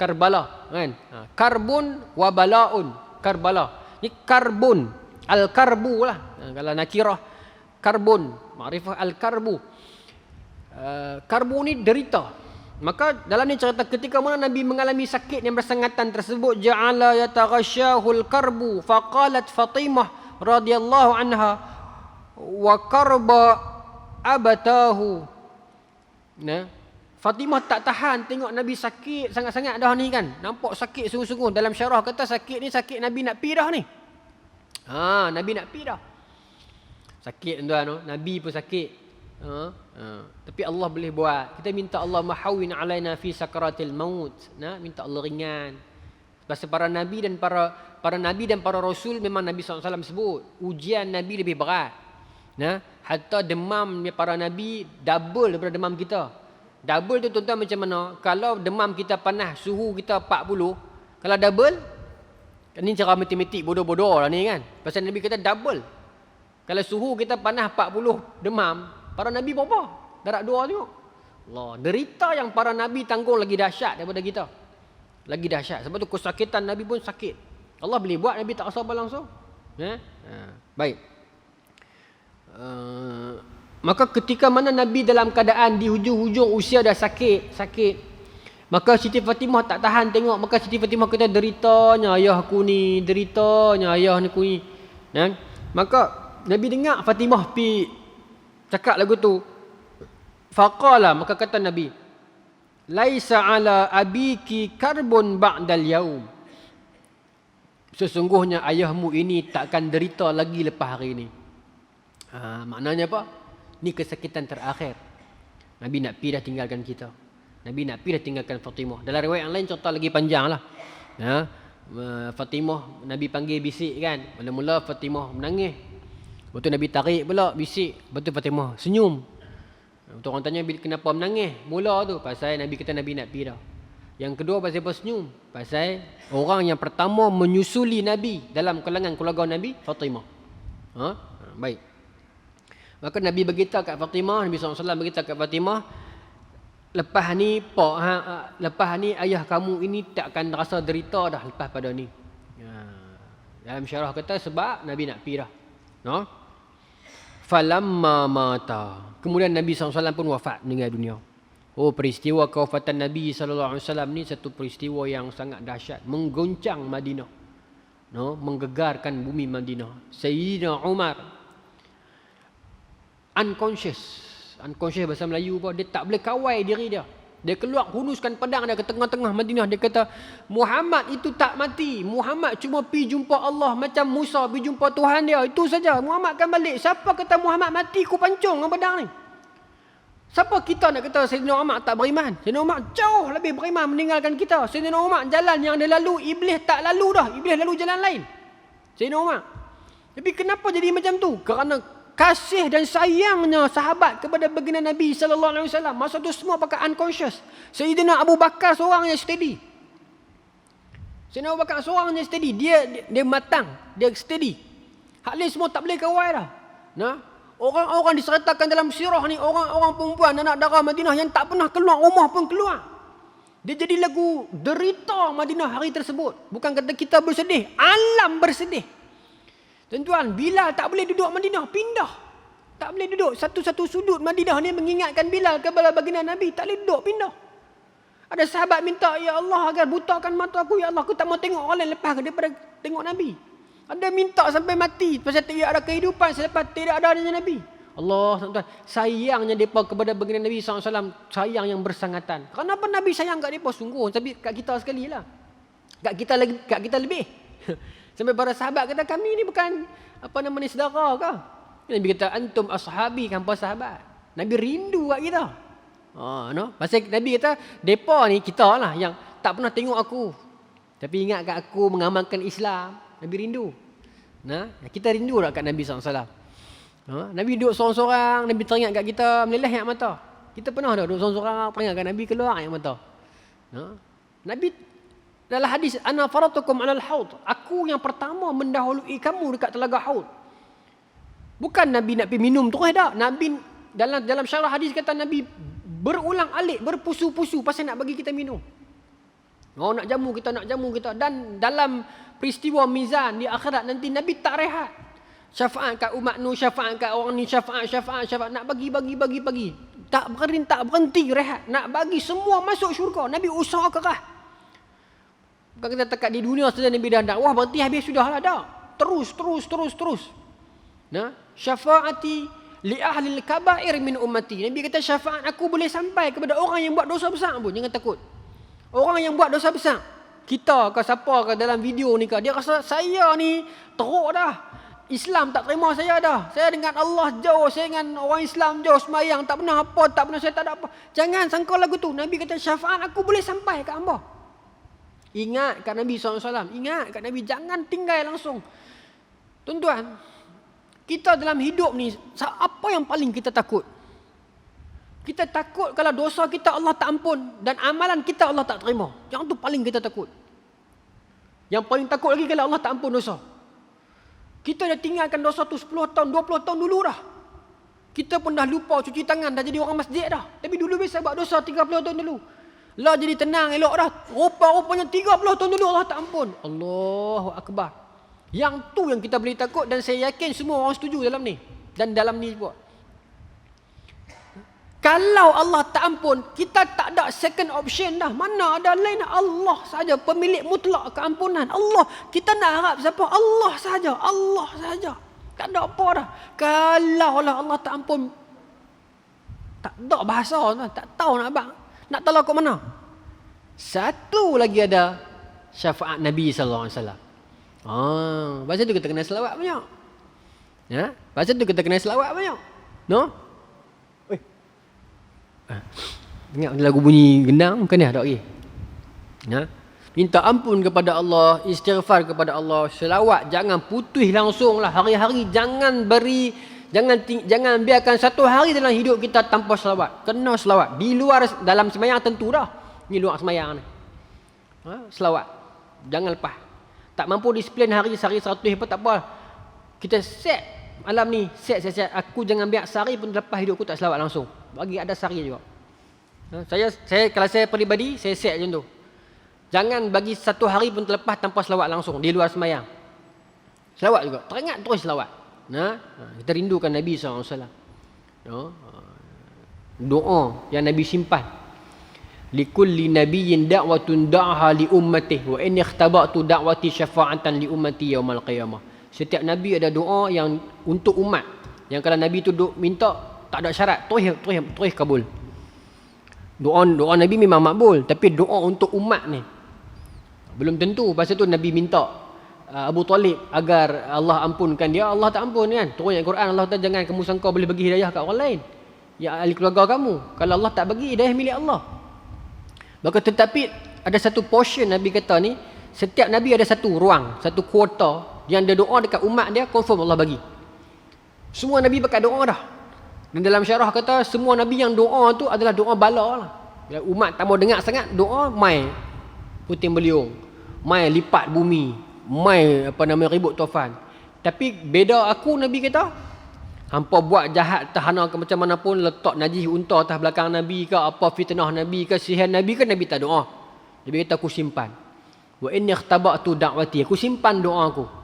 Karbala kan. Karbun wa balaun. Karbala. Ni karbun. Al-karbu lah. Kalau nakirah karbun. Makrifah al-karbu. Karbu ni derita. Maka dalam ni cerita ketika mana Nabi mengalami sakit yang bersangatan tersebut, ja'ala yataghashshahul karbu faqalat Fatimah radhiyallahu anha wa karba abatahu. Fatimah tak tahan tengok Nabi sakit sangat-sangat dah ni kan. Nampak sakit sungguh-sungguh. Dalam syarah kata sakit ni sakit Nabi nak pi dah ni. Nabi nak pi dah. Sakit tuan-tuan, Nabi pun sakit. Tapi Allah boleh buat. Kita minta Allah mahawin alaina fi sakaratil maut. Minta Allah ringan. Pasal para nabi dan para rasul memang Nabi SAW sebut ujian Nabi lebih berat. Hatta demam para nabi double daripada demam kita. Double tu tuan-tuan macam mana? Kalau demam kita panas, suhu kita 40, kalau double, ni cara matematik bodoh-bodoh lah ni kan. Pasal Nabi kata double. Kalau suhu kita panas 40 demam, para Nabi berapa? Darat 2 tengok. Allah, derita yang para Nabi tanggung lagi dahsyat daripada kita. Lagi dahsyat. Sebab tu kesakitan Nabi pun sakit. Allah boleh buat Nabi tak rasa apa langsung. Baik. Maka ketika mana Nabi dalam keadaan di hujung-hujung usia dah sakit. Maka Siti Fatimah tak tahan tengok. Maka Siti Fatimah kata, deritanya ayahku ni. Deritanya ayahku ni. Maka Nabi dengar Fatimah pi cakap lagu tu. Faqala, maka kata Nabi, laisa ala abiki karbun ba'dal yaum. Sesungguhnya ayahmu ini takkan derita lagi lepas hari ini. Maknanya apa? Ni kesakitan terakhir. Nabi nak pi dah tinggalkan kita. Nabi nak pi dah tinggalkan Fatimah. Dalam riwayat yang lain cerita lagi panjang lah. Fatimah Nabi panggil bisik kan. Mula-mula Fatimah menangis. Lepas tu Nabi tarik pula bisik. Lepas tu Fatimah senyum. Lepas tu orang tanya kenapa menangis. Mula tu pasal Nabi kata Nabi nak pi dah. Yang kedua pasal apa senyum? Pasal orang yang pertama menyusuli Nabi dalam kalangan keluarga Nabi, Fatimah. Baik. Maka Nabi beritahu kat Fatimah, Nabi SAW beritahu kat Fatimah, lepas ni ayah kamu ini takkan rasa derita dah lepas pada ni. Dalam syarah kata sebab Nabi nak pi dah. Falamma mata. Kemudian Nabi SAW pun wafat, meninggal dunia. Peristiwa kewafatan Nabi SAW ni satu peristiwa yang sangat dahsyat, menggoncang Madinah. Menggegarkan bumi Madinah. Sayyidina Umar unconscious bahasa Melayu apa, dia tak boleh kawal diri dia. Dia keluar hunuskan pedang dia ke tengah-tengah Madinah. Dia kata Muhammad itu tak mati. Muhammad cuma pergi jumpa Allah macam Musa pergi jumpa Tuhan dia. Itu saja. Muhammad akan balik. Siapa kata Muhammad mati, ku pancung dengan pedang ni. Siapa kita nak kata Sayyidina Umar tak beriman? Sayyidina Umar jauh lebih beriman meninggalkan kita. Sayyidina Umar jalan yang dia lalu, Iblis tak lalu dah. Iblis lalu jalan lain. Sayyidina Umar. Tapi kenapa jadi macam tu? Kerana kasih dan sayangnya sahabat kepada baginda Nabi SAW. Masa tu semua pakai unconscious. Sayyidina Abu Bakar seorang yang steady. Sayyidina Abu Bakar seorang yang steady. Dia matang. Dia steady. Hak lain semua tak boleh kawal dah. Orang-orang disertakan dalam sirah ni, orang-orang perempuan anak darah Madinah yang tak pernah keluar rumah pun keluar. Dia jadi lagu derita Madinah hari tersebut. Bukan kata kita bersedih, alam bersedih. Tuan-tuan, Bilal tak boleh duduk Madinah, pindah. Tak boleh duduk. Satu-satu sudut Madinah ni mengingatkan Bilal kepada baginda Nabi. Tak boleh duduk, pindah. Ada sahabat minta, ya Allah agar butakan mata aku. Ya Allah, aku tak mau tengok orang lain lepas daripada tengok Nabi. Ada minta sampai mati. Pasal tidak ada kehidupan selepas tidak ada adanya Nabi. Allah SWT sayangnya mereka kepada baginda Nabi SAW, sayang yang bersangatan. Kenapa Nabi sayang kat mereka? Sungguh, tapi kat kita sekali lah. Kat kita lebih. Sampai para sahabat kata, kami ni bukan saudara ke? Nabi kata, antum ashabi, hampa sahabat. Nabi rindu kat kita. Pasal Nabi kata, mereka ni kita lah yang tak pernah tengok aku, tapi ingat kat aku mengamalkan Islam. Nabi rindu. Kita rindu tak kat Nabi SAW? Nabi duduk seorang-seorang, Nabi teringat kat kita, meleleh air mata. Kita pernah dah duduk seorang-seorang, teringat kat Nabi, keluar air mata. Nabi dalam hadis, ana faratukum alal haud, aku yang pertama mendahului kamu dekat telaga haud. Bukan Nabi nak pergi minum terus dah. Nabi dalam syarah hadis kata Nabi berulang alik, berpusu-pusu pasal nak bagi kita minum. Nak jamu kita. Dan dalam peristiwa mizan di akhirat nanti, Nabi tak rehat. Syafaat kat umat Nuh, syafaat kat orang ni, syafaat. Nak bagi. Tak berhenti rehat. Nak bagi semua masuk syurga. Nabi usaha keras. Bukan kita tekat di dunia saja Nabi dah dakwah, berarti habis sudah lah. Tak. Terus. Syafaati li ahli al-kabair min ummati. Nabi kata syafaat aku boleh sampai kepada orang yang buat dosa besar pun. Jangan takut. Orang yang buat dosa besar, kita ke siapa ke dalam video ni ke, dia rasa saya ni teruk dah, Islam tak terima saya dah, saya dengan Allah jauh, saya dengan orang Islam jauh, semayang tak pernah apa, saya tak ada apa. Jangan sangka lagu tu. Nabi kata syafaat aku boleh sampai ke hamba. Ingat kat Nabi SAW, ingat kat Nabi, jangan tinggal langsung. Tuan-tuan, kita dalam hidup ni, apa yang paling kita takut? Kita takut kalau dosa kita Allah tak ampun dan amalan kita Allah tak terima. Yang tu paling kita takut. Yang paling takut lagi kalau Allah tak ampun dosa. Kita dah tinggalkan dosa tu 10 tahun, 20 tahun dulu dah. Kita pun dah lupa cuci tangan, dah jadi orang masjid dah. Tapi dulu biasa buat dosa 30 tahun dulu. Lah jadi tenang, elok dah. Rupa-rupanya 30 tahun dulu Allah tak ampun. Allahu Akbar. Yang tu yang kita boleh takut, dan saya yakin semua orang setuju dalam ni. Dan dalam ni juga. Kalau Allah tak ampun, kita tak ada second option dah. Mana ada lain, Allah saja pemilik mutlak keampunan. Allah, kita nak harap siapa? Allah saja. Tak ada apa dah. Kalau lah Allah tak ampun, tak ada bahasa, tak tahu nak tolak ke mana. Satu lagi ada syafaat Nabi SAW. Pasal tu kita kena selawat banyak. Pasal tu kita kena selawat banyak. Ingat lagu bunyi gendang bukan tak lagi. Minta ampun kepada Allah, istighfar kepada Allah, selawat jangan putus langsung lah hari-hari. Jangan biarkan satu hari dalam hidup kita tanpa selawat. Kena selawat. Di luar, dalam sembahyang tentu dah. Ni luar sembahyang ni. Selawat. Jangan lepas. Tak mampu disiplin hari sehari 100 apa tak apa. Kita set malam ni, set. Aku jangan biar sehari pun lepas hidup aku tak selawat langsung. Bagi ada sehari juga. Saya kalau saya peribadi, saya set macam tu. Jangan bagi satu hari pun terlepas tanpa selawat langsung di luar sembahyang. Selawat juga. Teringat terus selawat. Kita rindukan Nabi SAW. Doa yang Nabi simpan. Likulli nabiyyin da'watun da'aha li ummatihi wa in ikhtaba'tu da'wati syafa'atan li ummati yaumal qiyamah. Setiap Nabi ada doa yang untuk umat. Yang kalau Nabi tu minta, tak ada syarat, terus kabul. Doa Nabi memang makbul, tapi doa untuk umat ni belum tentu. Pasal tu Nabi minta Abu Talib agar Allah ampunkan dia, Allah tak ampun kan. Turun ayat Quran, Allah kata jangan kamu sangka boleh bagi hidayah kat orang lain, ya ahli keluarga kamu. Kalau Allah tak bagi, hidayah milik Allah. Maka tetapi ada satu portion Nabi kata ni, setiap Nabi ada satu ruang, satu kuota yang dia doa dekat umat dia, confirm Allah bagi. Semua Nabi berkat doa dah. Dan dalam syarah kata semua Nabi yang doa tu adalah doa bala lah. Bila umat tak mau dengar sangat, doa mai puting beliung, mai lipat bumi, mai ribut tufan. Tapi beda aku, Nabi kata, hampa buat jahat tahana ke macam mana pun, letak najis unta atas belakang Nabi ke, apa fitnah Nabi ke, sihir Nabi ke, Nabi tak doa. Nabi kata aku simpan. Wa inni ikhtaba'tu da'wati, aku simpan doa aku.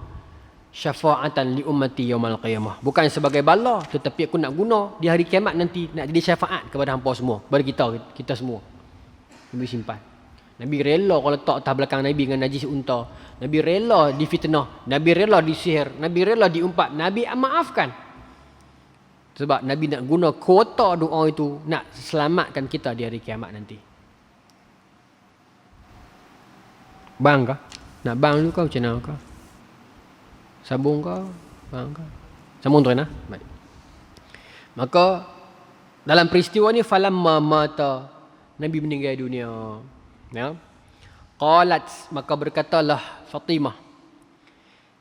Syafa'atan li ummati yaumal qiyamah. Bukan sebagai bala, tetapi aku nak guna di hari kiamat nanti, nak jadi syafaat kepada hampa semua, kepada kita semua. Nabi simpan. Nabi rela kalau letak atas belakang Nabi dengan najis unta. Nabi rela difitnah, Nabi rela disihir, Nabi rela diumpat, Nabi maafkan. Sebab Nabi nak guna kuota doa itu nak selamatkan kita di hari kiamat nanti. Bang kah? Nak bang dulu kau macam mana kau? Sabung kau? Bang kau? Sambung tu kan? Baik. Maka dalam peristiwa ni falamma mata, Nabi meninggal dunia. Ya. Qalat, maka berkatalah Fatimah,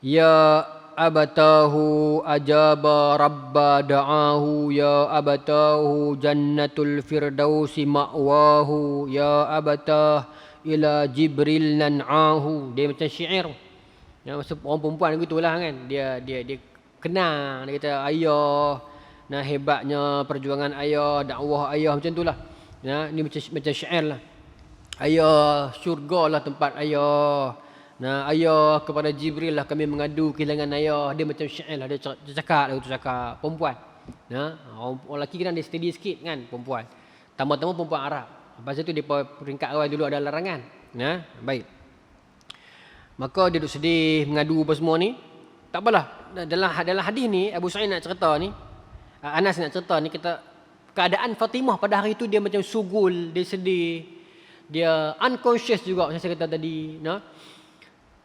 ya abatahu ajaba rabba da'ahu, ya abatahu jannatul firdausi ma'wahu, ya abatah ila jibril nan'ahu. Dia macam syair. Ya, masa orang perempuan gitulah kan. Dia kenang, dia kata ayah, nah hebatnya perjuangan ayah, dakwah ayah, macam itulah. Ya, ni macam syair lah. Ayah, syurga lah tempat ayah. Nah, ayah kepada Jibril lah kami mengadu kehilangan ayah. Dia macam syair lah. Dia cakap perempuan. Nah, orang lelaki kan dia steady sikit kan, perempuan. Tambah-tambah perempuan Arab. Lepas tu dia peringkat awal dulu ada larangan. Nah, baik. Maka dia duduk sedih, mengadu apa semua ni. Tak apalah. Dalam hadis ni, Abu Sa'id nak cerita ni, Anas nak cerita ni, kita keadaan Fatimah pada hari itu dia macam sugul, dia sedih. Dia unconscious juga macam saya kata tadi, nah.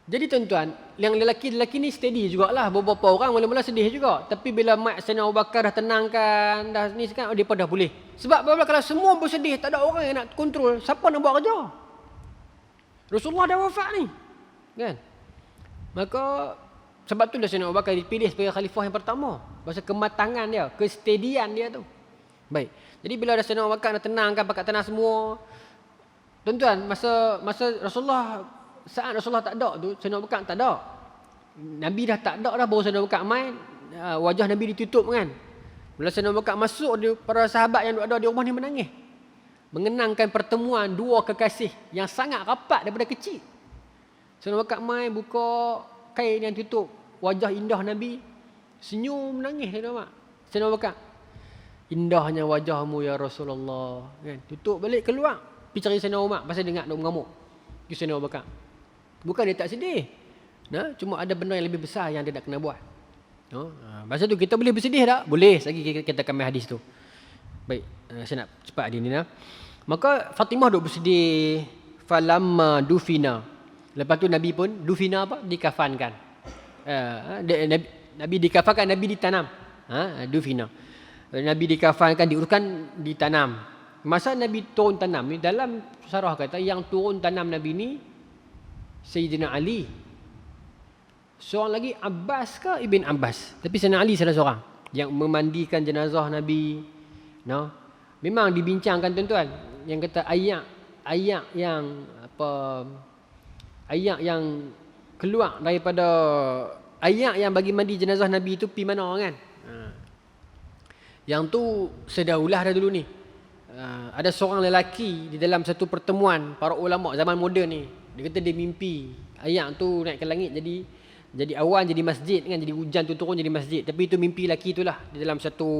Jadi tuan-tuan, yang lelaki-lelaki ni steady jugalah. Beberapa orang mula-mula sedih juga. Tapi bila mak Sayyidina Abu Bakar dah tenangkan, dah ni sekarang dia dah boleh. Sebab kalau semua bersedih, tak ada orang yang nak kontrol, siapa nak buat kerja? Rasulullah dah wafat ni. Kan? Maka sebab tu dah Sayyidina Abu Bakar dipilih sebagai khalifah yang pertama. Pasal kematangan dia, kestedian dia tu. Baik. Jadi bila dah Sayyidina Abu Bakar dah tenangkan, pakat tenang semua. Tuan-tuan, masa Rasulullah, saat Rasulullah tak ada tu, Sayyidina Abu Bakar tak ada. Nabi dah tak ada dah, baru Sayyidina Abu Bakar main, wajah Nabi ditutup kan. Bila Sayyidina Abu Bakar masuk, para sahabat yang ada di rumah ni menangis. Mengenangkan pertemuan dua kekasih yang sangat rapat daripada kecil. Sayyidina Abu Bakar main, buka kain yang tutup wajah indah Nabi, senyum menangis Sayyidina Abu Bakar. Indahnya wajahmu ya Rasulullah. Kan? Tutup balik keluar, pergi cari Sayyidina Umar pasal dia nak mengamuk. Sayyidina Abu Bakar. Bukan dia tak sedih. Nah, cuma ada benda yang lebih besar yang dia nak kena buat. Masa tu kita boleh bersedih tak? Boleh, lagi kita akan main hadis tu. Baik, saya nak cepat hadis ni. Maka Fatimah duk bersedih. Falamma dufina. Lepas tu Nabi pun dufina apa? Dikafankan. Nabi dikafankan, Nabi ditanam. Dufina. Nabi dikafankan, diuruskan, ditanam. Masa Nabi turun tanam ni, dalam syarah kata yang turun tanam Nabi ni Sayyidina Ali. Seorang lagi Abbas ke Ibn Abbas. Tapi Sayyidina Ali salah seorang yang memandikan jenazah Nabi. No? Memang dibincangkan tuan-tuan. Yang kata ayat yang keluar daripada ayat yang bagi mandi jenazah Nabi itu pi mana kan? Yang tu sedaulah dah dulu ni. Ada seorang lelaki di dalam satu pertemuan para ulama zaman moden ni. Dia kata dia mimpi ayat tu naik ke langit jadi awan, jadi masjid kan, jadi hujan tu turun jadi masjid. Tapi itu mimpi lelaki itulah di dalam satu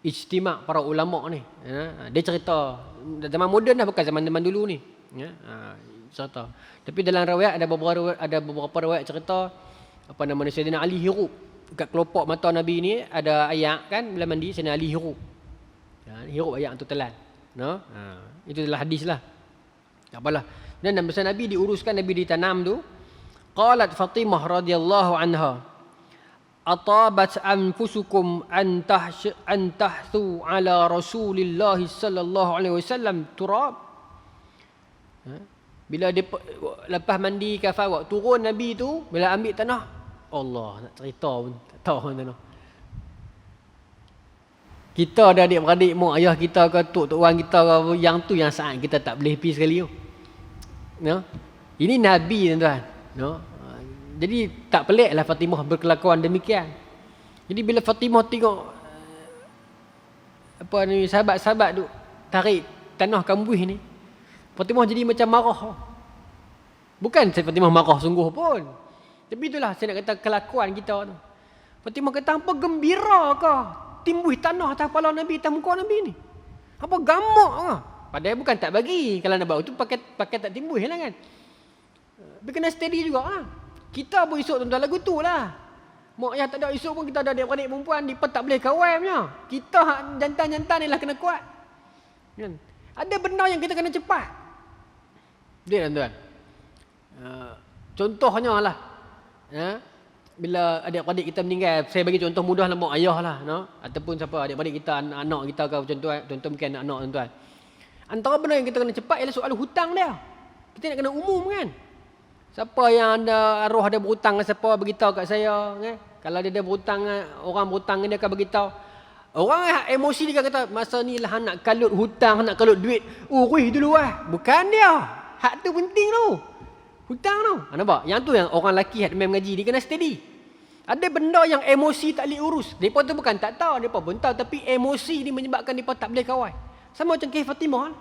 ijtima' para ulama ni. Dia cerita zaman moden dah, bukan zaman-zaman dulu ni. Cerita. Tapi dalam riwayat ada beberapa riwayat cerita apa nama ni, Sayyidina Ali hirup dekat kelopak mata Nabi ni ada ayat kan, bila mandi Sayyidina Ali hirup. Hirup ayat tu telan. Itu adalah hadis lah. Tak apalah. Dan masa Nabi diuruskan, Nabi ditanam tu, qalat Fatimah radhiyallahu anha, atabat anfusukum an tahthu ala Rasulillah sallallahu alaihi wasallam turab. Bila dia lepas mandi kafar, turun Nabi tu, bila ambil tanah, Allah nak cerita pun tak tahu tanah. Kita ada adik-beradik, mak ayah kita ke tok wan kita ke, yang tu yang saat kita tak boleh pergi sekali tu. No? Ini Nabi tuan-tuan. No? Jadi tak peliklah Fatimah berkelakuan demikian. Jadi bila Fatimah tengok apa ni sahabat-sahabat tu tarik tanah kambuh ni, Fatimah jadi macam marah. Bukan Fatimah marah sungguh pun. Tapi itulah saya nak kata kelakuan kita tu. Fatimah kata, apa gembira ke timbuh tanah atas kepala Nabi, atas muka Nabi ni? Apa gamuk ke? Padahal bukan tak bagi. Kalau nak buat tu pakai tak timbul lah kan. Tapi kena steady juga lah. Kita pun esok tuan-tuan lagu tu lah. Mak ayah tak ada esok pun kita ada adik-adik perempuan, dia tak boleh kawan punya. Kita jantan-jantan ni lah kena kuat. Kan? Ada benda yang kita kena cepat. Dia tuan-tuan. Contohnya lah. Bila adik-adik kita meninggal, saya bagi contoh mudah lah mak ayah lah. No? Ataupun siapa adik-adik kita, anak kita ke contoh mungkin anak-anak tuan-tuan. Antara benda yang kita kena cepat ialah soal hutang dia. Kita nak kena umum kan. Siapa yang ada arwah ada berhutang dengan siapa, beritahu kat saya. Kan? Kalau dia ada berhutang, orang berhutang dia akan beritahu. Orang emosi dia kata, masa ni lah nak kalut hutang, nak kalut duit. Urus dulu lah. Bukan dia. Hak tu penting tu. Hutang tu. Nampak? Yang tu yang orang lelaki hak mengaji, dia kena steady. Ada benda yang emosi tak boleh urus. Mereka tu bukan tak tahu, mereka pun tahu. Tapi emosi ni menyebabkan mereka tak boleh kawal. Sama macam kes Fatimah.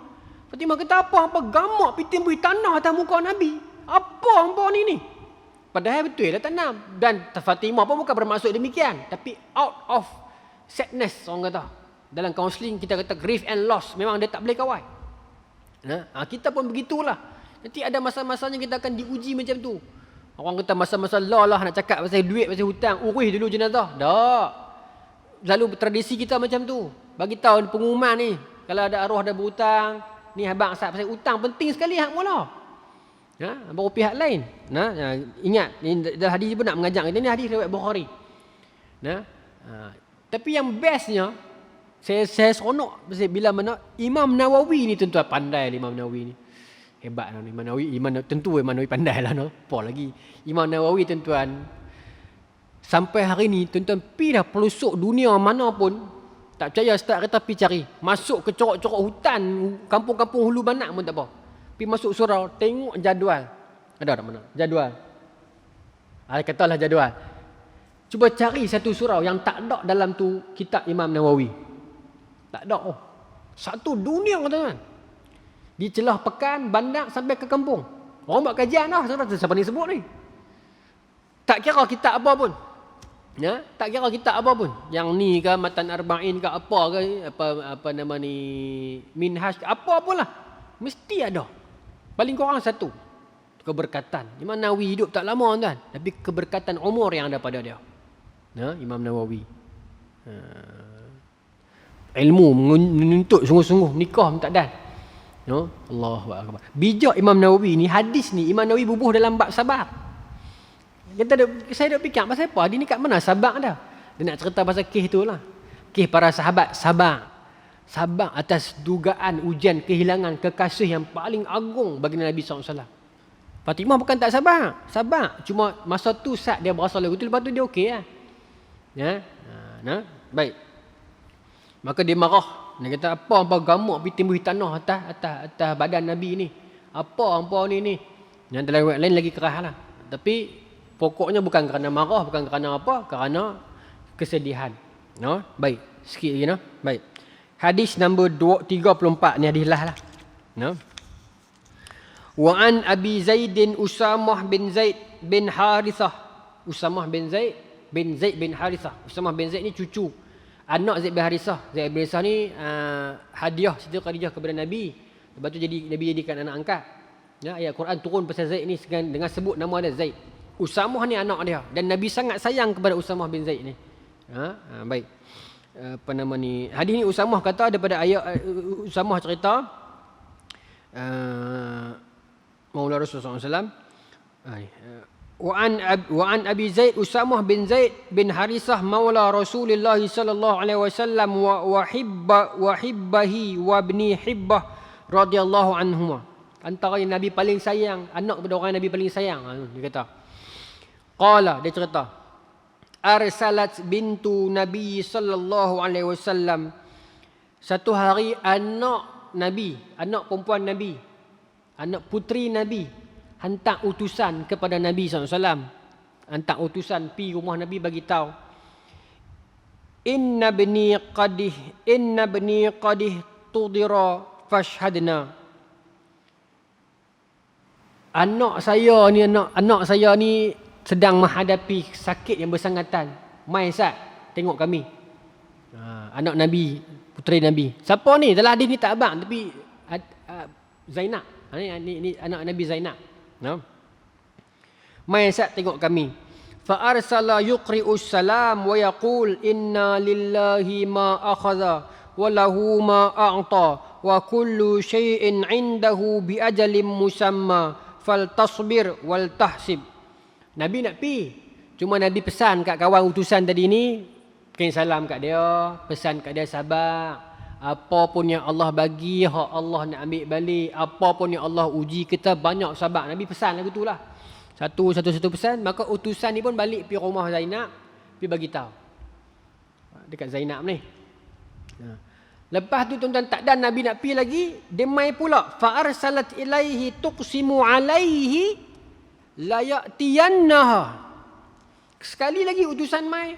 Fatimah kata apa gamak pitimbui tanah atas muka Nabi. Apa hampa ni? Padahal betul lah tanam. Dan Fatimah pun bukan bermaksud demikian. Tapi out of sadness orang kata. Dalam kaunseling kita kata grief and loss. Memang dia tak boleh kawal. Kita pun begitulah. Nanti ada masa-masanya kita akan diuji macam tu. Orang kata masa-masa law lah nak cakap pasal duit, pasal hutang. Urus dulu jenazah. Tak. Selalu tradisi kita macam tu. Bagi tahu pengumuman ni. Kalau ada arwah ada berhutang. Ni abang asal pasal hutang. Penting sekali hak mula. Baru pihak lain. Ingat. Dalam hadis pun nak mengajak kita. Ni hadis riwayat Bukhari. Tapi yang bestnya. Saya seronok. Bila mana Imam Nawawi ni tuan-tuan. Pandai Imam Nawawi ni. Hebat lah Imam Nawawi. Tentu Imam Nawawi pandai lah. Apa lagi. Imam Nawawi tuan-tuan. Sampai hari ni tuan-tuan pergi dah pelosok dunia mana pun. Tak percaya start kata pergi cari. Masuk ke corok-corok hutan. Kampung-kampung hulu banak pun tak apa. Pergi masuk surau. Tengok jadual. Ada tak mana? Jadual. Katalah jadual. Cuba cari satu surau yang tak ada dalam tu kitab Imam Nawawi. Tak ada. Satu dunia tuan-tuan. Di celah pekan, bandak sampai ke kampung. Orang buat kajian lah. Siapa ni sebut ni? Tak kira kitab apa pun. Tak kira kitab apa pun. Yang ni ke, Matan Arba'in ke, apa ke, apa nama ni, Minhaj ke, apa pun lah. Mesti ada. Paling kurang satu. Keberkatan. Imam Nawawi hidup tak lama tuan. Tapi keberkatan umur yang ada pada dia. Imam Nawawi. Ilmu menuntut sungguh-sungguh. Nikah tak ada. Allahu Akbar. Bijak Imam Nawawi ni, hadis ni Imam Nawawi bubuh dalam bab sabar. Saya duk fikir pasal apa? Dia ni kat mana sabar dah? Dia nak cerita pasal kes tu lah. Kes para sahabat sabar. Sabar atas dugaan ujian kehilangan kekasih yang paling agung bagi Nabi SAW. Fatimah bukan tak sabar. Sabar. Cuma masa tu saat dia berasa lagu tu, lepas tu dia okey lah. Baik. Maka dia marah. Dia kata apa gamuk pergi timbuhi tanah atas badan Nabi ni. Apa ni. Yang dalam riwayat lain lagi keras lah. Tapi pokoknya bukan kerana marah, bukan kerana apa, kerana kesedihan. Baik. Sikit lagi Baik. Hadis nombor 34 ni hadis lah. Wa an Abi Zaidin Usamah bin Zaid bin Harithah. Usamah bin Zaid bin Harithah. Usamah bin Zaid ni cucu anak Zaid bin Harithah. Zaid bin Harithah ni hadiah Siti Khadijah kepada Nabi. Lepas tu Nabi jadikan anak angkat. Ayat Quran turun pasal Zaid ni dengan sebut nama dia Zaid. Usamah ni anak dia dan Nabi sangat sayang kepada Usamah bin Zaid ni. Baik. Apa nama ni? Hadis ni Usamah kata daripada ayat Usamah cerita Maula Rasulullah SAW. Wa an Abi Zaid Usamah bin Zaid bin Harithah maula Rasulullah sallallahu alaihi wasallam wa hibbahi wa ibni hibbah radhiyallahu anhuma. Antara yang Nabi paling sayang, anak kepada orang yang Nabi paling sayang. Dia kata. Qala, dia cerita. Arsalat bintu Nabi sallallahu alaihi wasallam. Satu hari anak Nabi, anak perempuan Nabi, anak puteri Nabi hantar utusan kepada Nabi SAW. Hantar utusan pergi rumah Nabi bagi tahu. Inna bni qadih tudira fashhadna. Anak saya ni sedang menghadapi sakit yang bersangatan. Mai sat tengok kami. Anak Nabi, puteri Nabi. Siapa ni? Dalam hadis ni tak abang tapi Zainab. Ni anak Nabi Zainab. Mai sat tengok kami. فأرسل يقرئ السلام ويقول إنا لله ما أخذ وله ما أعطى وكل شيء عنده بأجل مسمى فلتصبر ولتحسب. Nabi nak pi, cuma Nabi pesan kat kawan utusan tadi ni, kirim salam kat dia, pesan kat dia sabar. Apa pun yang Allah bagi, hak Allah nak ambil balik. Apa pun yang Allah uji kita, banyak sabar. Nabi pesan lagu tu lah. Satu pesan. Maka utusan ni pun balik pergi rumah Zainab, pergi bagi tahu dekat Zainab ni. Lepas tu tuan-tuan, tak dan Nabi nak pergi lagi, dia mai pula. Fa arsalat ilaihi tuqsimu alaihi la ya'tiyannaha. Sekali lagi utusan mai.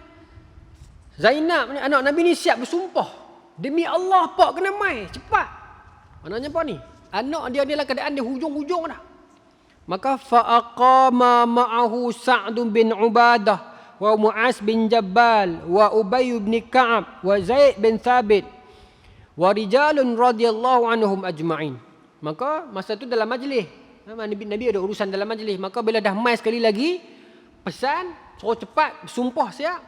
Zainab ni, anak Nabi ni siap bersumpah. Demi Allah pak kena mai, cepat. Maknanya apa ni? Anak dia ni lah keadaan dia hujung-hujung dah. Maka fa'aqama ma'ahu Sa'd bin Ubadah wa Mu'az bin Jabal wa Ubay bin Ka'ab wa Zaid bin Thabit wa rijalun radhiyallahu anhum ajma'in. Maka masa tu dalam majlis, Nabi ada urusan dalam majlis. Maka bila dah mai sekali lagi, pesan suruh cepat sumpah siap.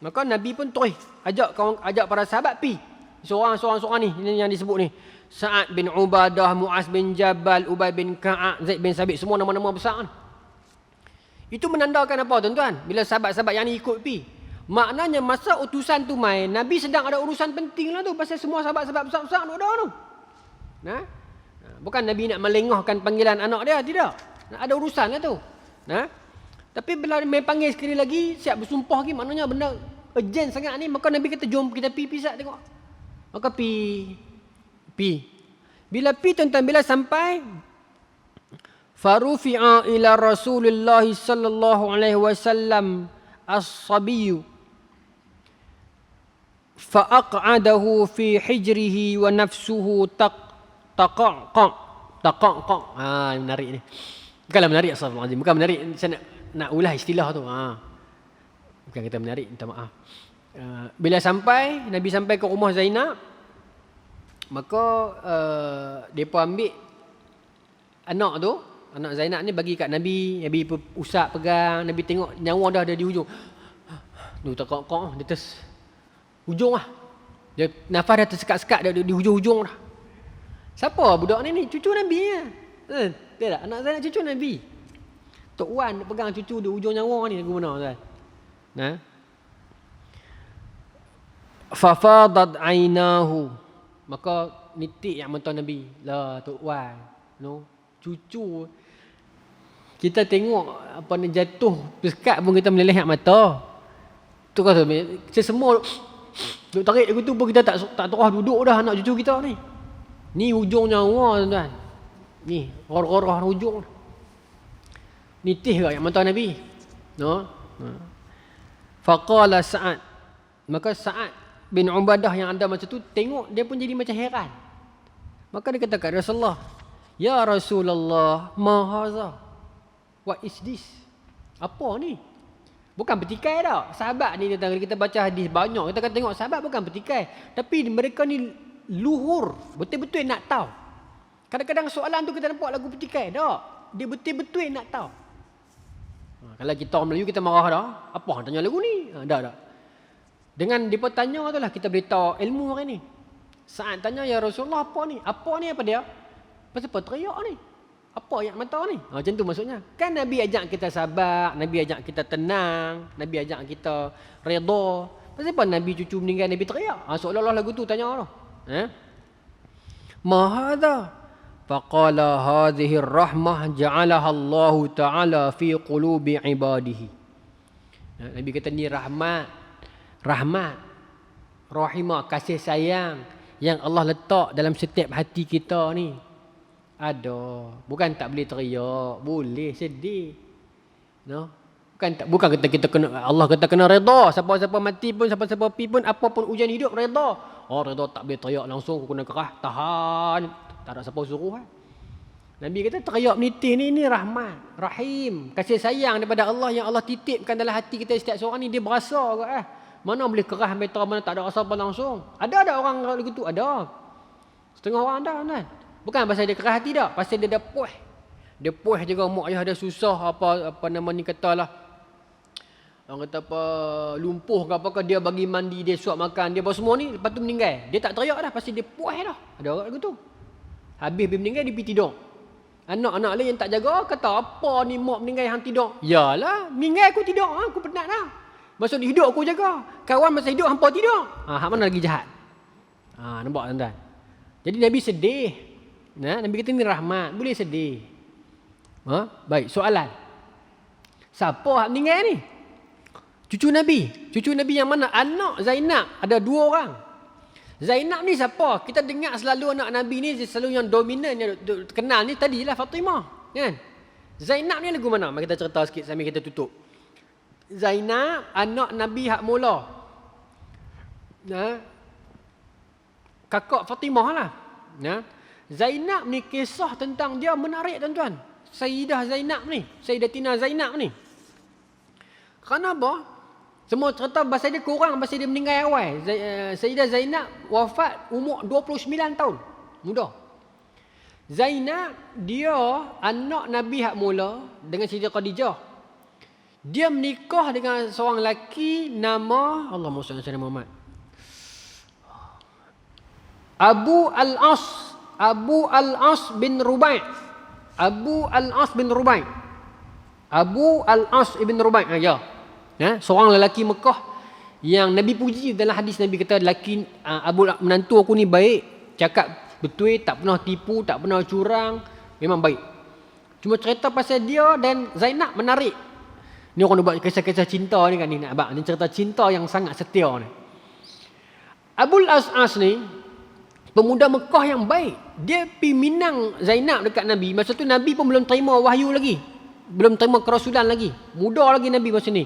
Maka Nabi pun terus ajak para sahabat pi. Seorang-seorang ni yang disebut ni. Sa'ad bin Ubadah, Mu'az bin Jabal, Ubay bin Ka'ab, Zaid bin Thabit, semua nama-nama besar kan. Itu menandakan apa tuan-tuan? Bila sahabat-sahabat yang ni ikut pi. Maknanya masa utusan tu mai, Nabi sedang ada urusan penting lah tu. Pasal semua sahabat-sahabat besar-besar tu ada tu. Nah? Bukan Nabi nak melengahkan panggilan anak dia, tidak. Ada urusan lah tu. Nah? Tapi bila Nabi panggil sekali lagi, siap bersumpah lagi, maknanya benda urgent sangat ni. Maka Nabi kata, jom kita pi sat tengok. Maka pi. Bila pi tuan-tuan, bila sampai, farufi'a ila Rasulullah sallallahu alaihi wasallam as-sabiyyu fa'aq'adahu fi hijrihi wa nafsuhu taqaqqa. Menarik ni. Bukanlah menarik, astagfirullahalazim. Bukan menarik, saya nak ulah istilah tu. Bukan kata menarik, minta maaf. Bila sampai, Nabi sampai ke rumah Zainab, maka mereka ambil anak tu, anak Zainab ni bagi kat Nabi. Nabi usap pegang, Nabi tengok nyawa dah ada di hujung. Tu tekak-kak, dia hujung lah. Dia nafas dah tersekat-sekat dah di hujung-hujung dah. Siapa budak ni? Cucu Nabi ya. Dia tak? Anak Zainab cucu Nabi. Tok Wan pegang cucu di hujung nyawa ni lagu mana tuan? Nah. Fafadat ainahu. Maka nitik yang mata Nabi. Lah Tok Wan, no, cucu. Kita tengok apa ni jatuh bersekat pun kita meleleh mata. Tu kata semua duk tarik lagu tu pun kita tak terah duduk dah anak cucu kita ni. Ni hujung nyawa tuan-tuan. Ni roh-roh hujung. Nitih ke yang mata Nabi? No. Faqala Sa'ad. Maka Sa'ad bin Ubadah yang ada macam tu tengok, dia pun jadi macam heran. Maka dia kata kat Rasulullah, ya Rasulullah, ma haza? What is this? Apa ni? Bukan petikai dah. Sahabat ni kita baca hadis banyak, kita akan tengok sahabat bukan petikai, tapi mereka ni luhur, betul-betul nak tahu. Kadang-kadang soalan tu kita nampak lagu petikai dah. Dia betul-betul nak tahu. Kalau kita orang Melayu kita marah dah. Apa tanya lagu ni? Dah. Dengan dia tanya tu lah kita boleh tahu ilmu hari ni. Saat tanya, ya Rasulullah, apa ni? Apa ni apa dia? Pasal apa teriak ni? Apa ayat mata ni? Macam tu maksudnya. Kan Nabi ajak kita sabar, Nabi ajak kita tenang, Nabi ajak kita redha. Pasal apa Nabi cucu meninggal Nabi teriak? Seolah-olah lagu tu tanya Allah. Ma hadha? Faqala hadhihi rahmah ja'alaha Allah Ta'ala fi qulubi ibadihi. Nabi kata ni rahmat, rahimah, kasih sayang yang Allah letak dalam setiap hati kita ni. Ada. Bukan tak boleh teriak, boleh sedih. No? Bukan kata kita kena, Allah kata kena redha. Siapa-siapa mati pun, siapa-siapa pi pun, apa pun ujian hidup redha. Redha tak boleh teriak langsung, kena kerah, tahan. Tak ada siapa suruh kan. Nabi kata teriak menitih ni rahmat, rahim, kasih sayang daripada Allah yang Allah titipkan dalam hati kita setiap seorang ni. Dia berasa ke mana boleh kerah sampai tahu, mana tak ada rasa apa langsung. Ada orang lagu tu, ada. Setengah orang ada kan. Bukan pasal dia kerah hati dah, pasal dia dah puas. Dia puas juga mak ayah dia susah apa nama ni katalah. Orang kata apa, lumpuh ke apakah, dia bagi mandi, dia suap makan, dia bawa semua ni, lepas tu meninggal. Dia tak teriak dah, pasti dia puas dah. Ada orang gitu. Habis dia meninggal, dia pergi tidur. Anak-anak lain yang tak jaga, kata apa ni mak meninggal hang tidur. Yalah, meninggal aku tidur, aku penat dah. Masa hidup aku jaga. Kawan masa hidup hampa tidur. Hak mana lagi jahat? Nampak tuan-tuan. Jadi Nabi sedih. Nabi kata ni rahmat, boleh sedih. Baik, soalan. Siapa hak meninggal ni? Cucu Nabi. Cucu Nabi yang mana? Anak Zainab. Ada 2 orang. Zainab ni siapa? Kita dengar selalu anak Nabi ni selalu yang dominan, yang kenal ni tadilah Fatimah. Kan? Zainab ni lagu mana? Mari kita cerita sikit sambil kita tutup. Zainab, anak Nabi hak mula. Kakak Fatimah lah. Zainab ni kisah tentang dia menarik tuan-tuan. Sayyidah Zainab ni. Sayyidatina Zainab ni. Kenapa? Semua cerita pasal dia kurang, pasal dia meninggal awal. Sayyidah Zainab wafat umur 29 tahun. Muda. Zainab, dia anak Nabi hak mula dengan Sayyidah Khadijah. Dia menikah dengan seorang lelaki nama Allahumma shalli ala Muhammad. Abu Al-As bin Rubai'. Abu Al-As bin Rubai'. Abu Al-As bin Rubai'. Seorang lelaki Mekah yang Nabi puji dalam hadis. Nabi kata lelaki menantu aku ni baik, cakap betul, tak pernah tipu, tak pernah curang, memang baik. Cuma cerita pasal dia dan Zainab menarik. Ni orang buat kisah-kisah cinta ni kan ni, abang. Ni cerita cinta yang sangat setia ni. Abul As ni pemuda Mekah yang baik. Dia pergi minang Zainab dekat Nabi. Masa tu Nabi pun belum terima wahyu lagi. Belum terima kerasulan lagi. Muda lagi Nabi masa ni.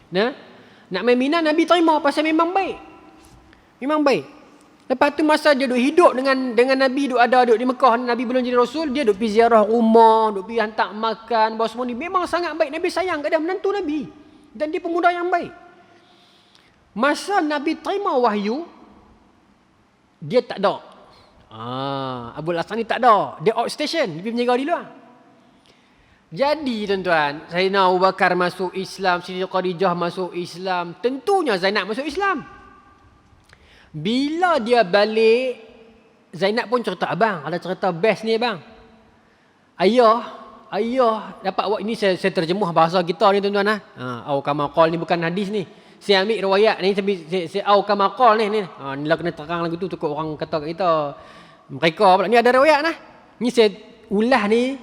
Nak main minang Nabi terima pasal memang baik. Memang baik. Lepas tu masa dia duduk hidup dengan Nabi, duduk di Mekah, Nabi belum jadi Rasul, dia duduk pergi ziarah rumah, duduk pergi hantar makan, bawa semua ni. Memang sangat baik. Nabi sayang kat dia, menantu Nabi. Dan dia pemuda yang baik. Masa Nabi terima wahyu, dia tak ada. Abul Hasan ni tak ada. Dia outstation, dia pergi menjaga di luar. Jadi tuan-tuan, Sayyidina Abu Bakar masuk Islam, Siti Khadijah masuk Islam, tentunya Zainab masuk Islam. Bila dia balik, Zainab pun cerita, abang, ada cerita best ni abang. Ayah dapat awak ini, saya terjemuh bahasa kita ni tuan-tuan. Au kama qal ni bukan hadis ni. Saya ambil riwayat ni, saya au kama qal ni. Ni lah kena terang lagu tu, takut orang kata kat kita mereka pula. Ni ada riwayat nah. Ni saya ulah ni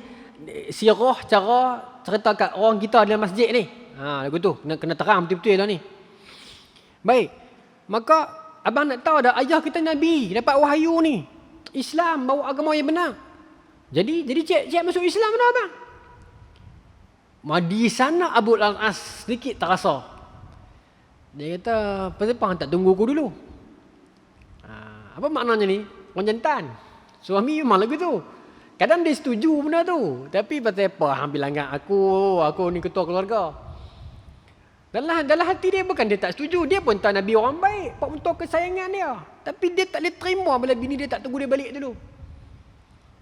sirah cara cerita kat orang kita dalam masjid ni. Lagu tu kena terang betul-betul lah ni. Baik. Maka abang nak tahu dah, ayah kita Nabi dapat wahyu ni, Islam, bawa agama yang benar. Jadi cik masuk Islam dah abang. Di sana Abu Al-As sedikit terasa. Dia kata, kenapa tak tunggu aku dulu? Apa maknanya ni? Orang jantan. Suami memang lagu tu. Kadang dia setuju benda tu. Tapi pasal apa? Hang bilang aku ni ketua keluarga. Dalam hati dia bukan dia tak setuju. Dia pun tahu Nabi orang baik. Pak untuk kesayangan dia. Tapi dia tak boleh terima bila bini dia tak tunggu dia balik dulu.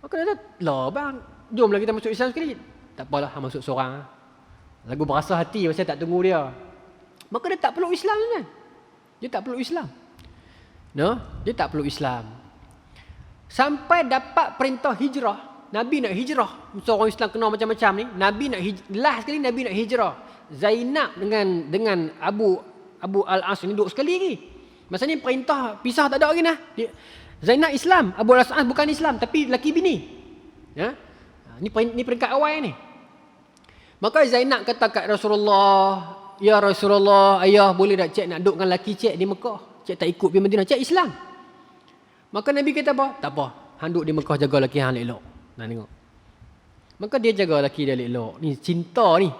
Maka dia kata, lah bang, jomlah kita masuk Islam sekali. Tak apalah, hang masuk seorang. Lagu berasa hati pasal tak tunggu dia. Maka dia tak perlu Islam kan? Dia tak perlu Islam. Dia tak perlu Islam. Sampai dapat perintah hijrah. Nabi nak hijrah. Seorang Islam kena macam-macam ni. Nabi nak last sekali Nabi nak hijrah. Zainab dengan Abu Al-As ni duduk sekali lagi. Masa ni perintah pisah tak ada lagi nah. Zainab Islam, Abu Al-As bukan Islam tapi laki bini. Ni peringkat awal ni. Maka Zainab kata kat Rasulullah, ya Rasulullah, ayah boleh tak cik nak duduk dengan laki cik di Mekah? Cik tak ikut pergi Madinah, cik Islam. Maka Nabi kata apa? Tak apa, hang duduk di Mekah jaga laki hang elok. Nak tengok. Maka dia jaga laki dia elok. Ni cinta ni.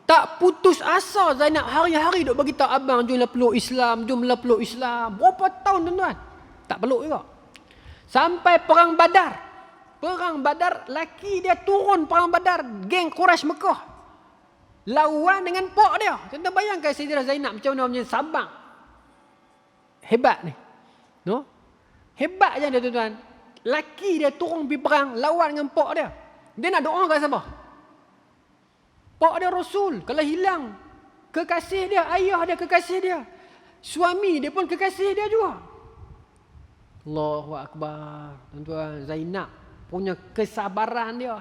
Tak putus asa Zainab, hari-hari duk bagi tahu abang, jomlah peluk Islam, jomlah peluk Islam. Berapa tahun tuan-tuan? Tak peluk juga. Sampai perang Badar. Perang Badar, laki dia turun perang Badar, geng Quraisy Mekah. Lawan dengan pak dia. Tuan-tuan bayangkan Sayyidah Zainab macam mana punya sabar. Hebat ni. Hebat je dia tuan-tuan. Laki dia turun pergi perang, lawan dengan pak dia. Dia nak doa kat siapa? Pak dia Rasul. Kalau hilang, Kekasih dia, ayah dia kekasih dia. Suami dia pun kekasih dia juga. Allahu Akbar. Tuan-tuan, Zainab punya kesabaran dia.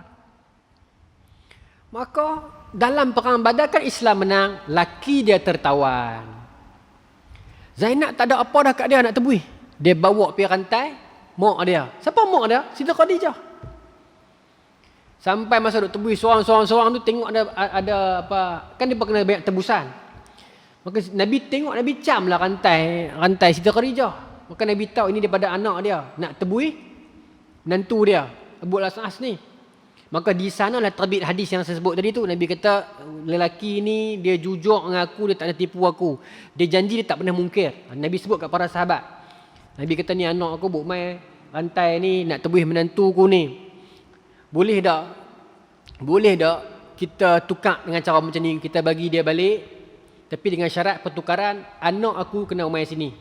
Maka dalam perang Badar kan Islam menang, laki dia tertawan. Zainab tak ada apa dah kat dia nak tebuih. Dia bawa pergi rantai mak dia. Siapa mak dia? Siti Khadijah. Sampai masa duk tebuih seorang-seorang tu tengok ada apa, kan dia kena banyak tebusan. Maka Nabi tengok, Nabi camlah rantai Siti Khadijah. Maka Nabi tahu ini daripada anak dia nak tebuih menantu dia, Abu Al-As ni. Maka di sanalah terbit hadis yang saya sebut tadi tu. Nabi kata lelaki ni dia jujur dengan aku, dia tak ada tipu aku. Dia janji dia tak pernah mungkir. Nabi sebut kat para sahabat. Nabi kata ni anak aku buk mai rantai ni nak tebuih menantu aku ni. Boleh tak? Boleh tak kita tukar dengan cara macam ni, kita bagi dia balik. Tapi dengan syarat pertukaran anak aku kena mai sini.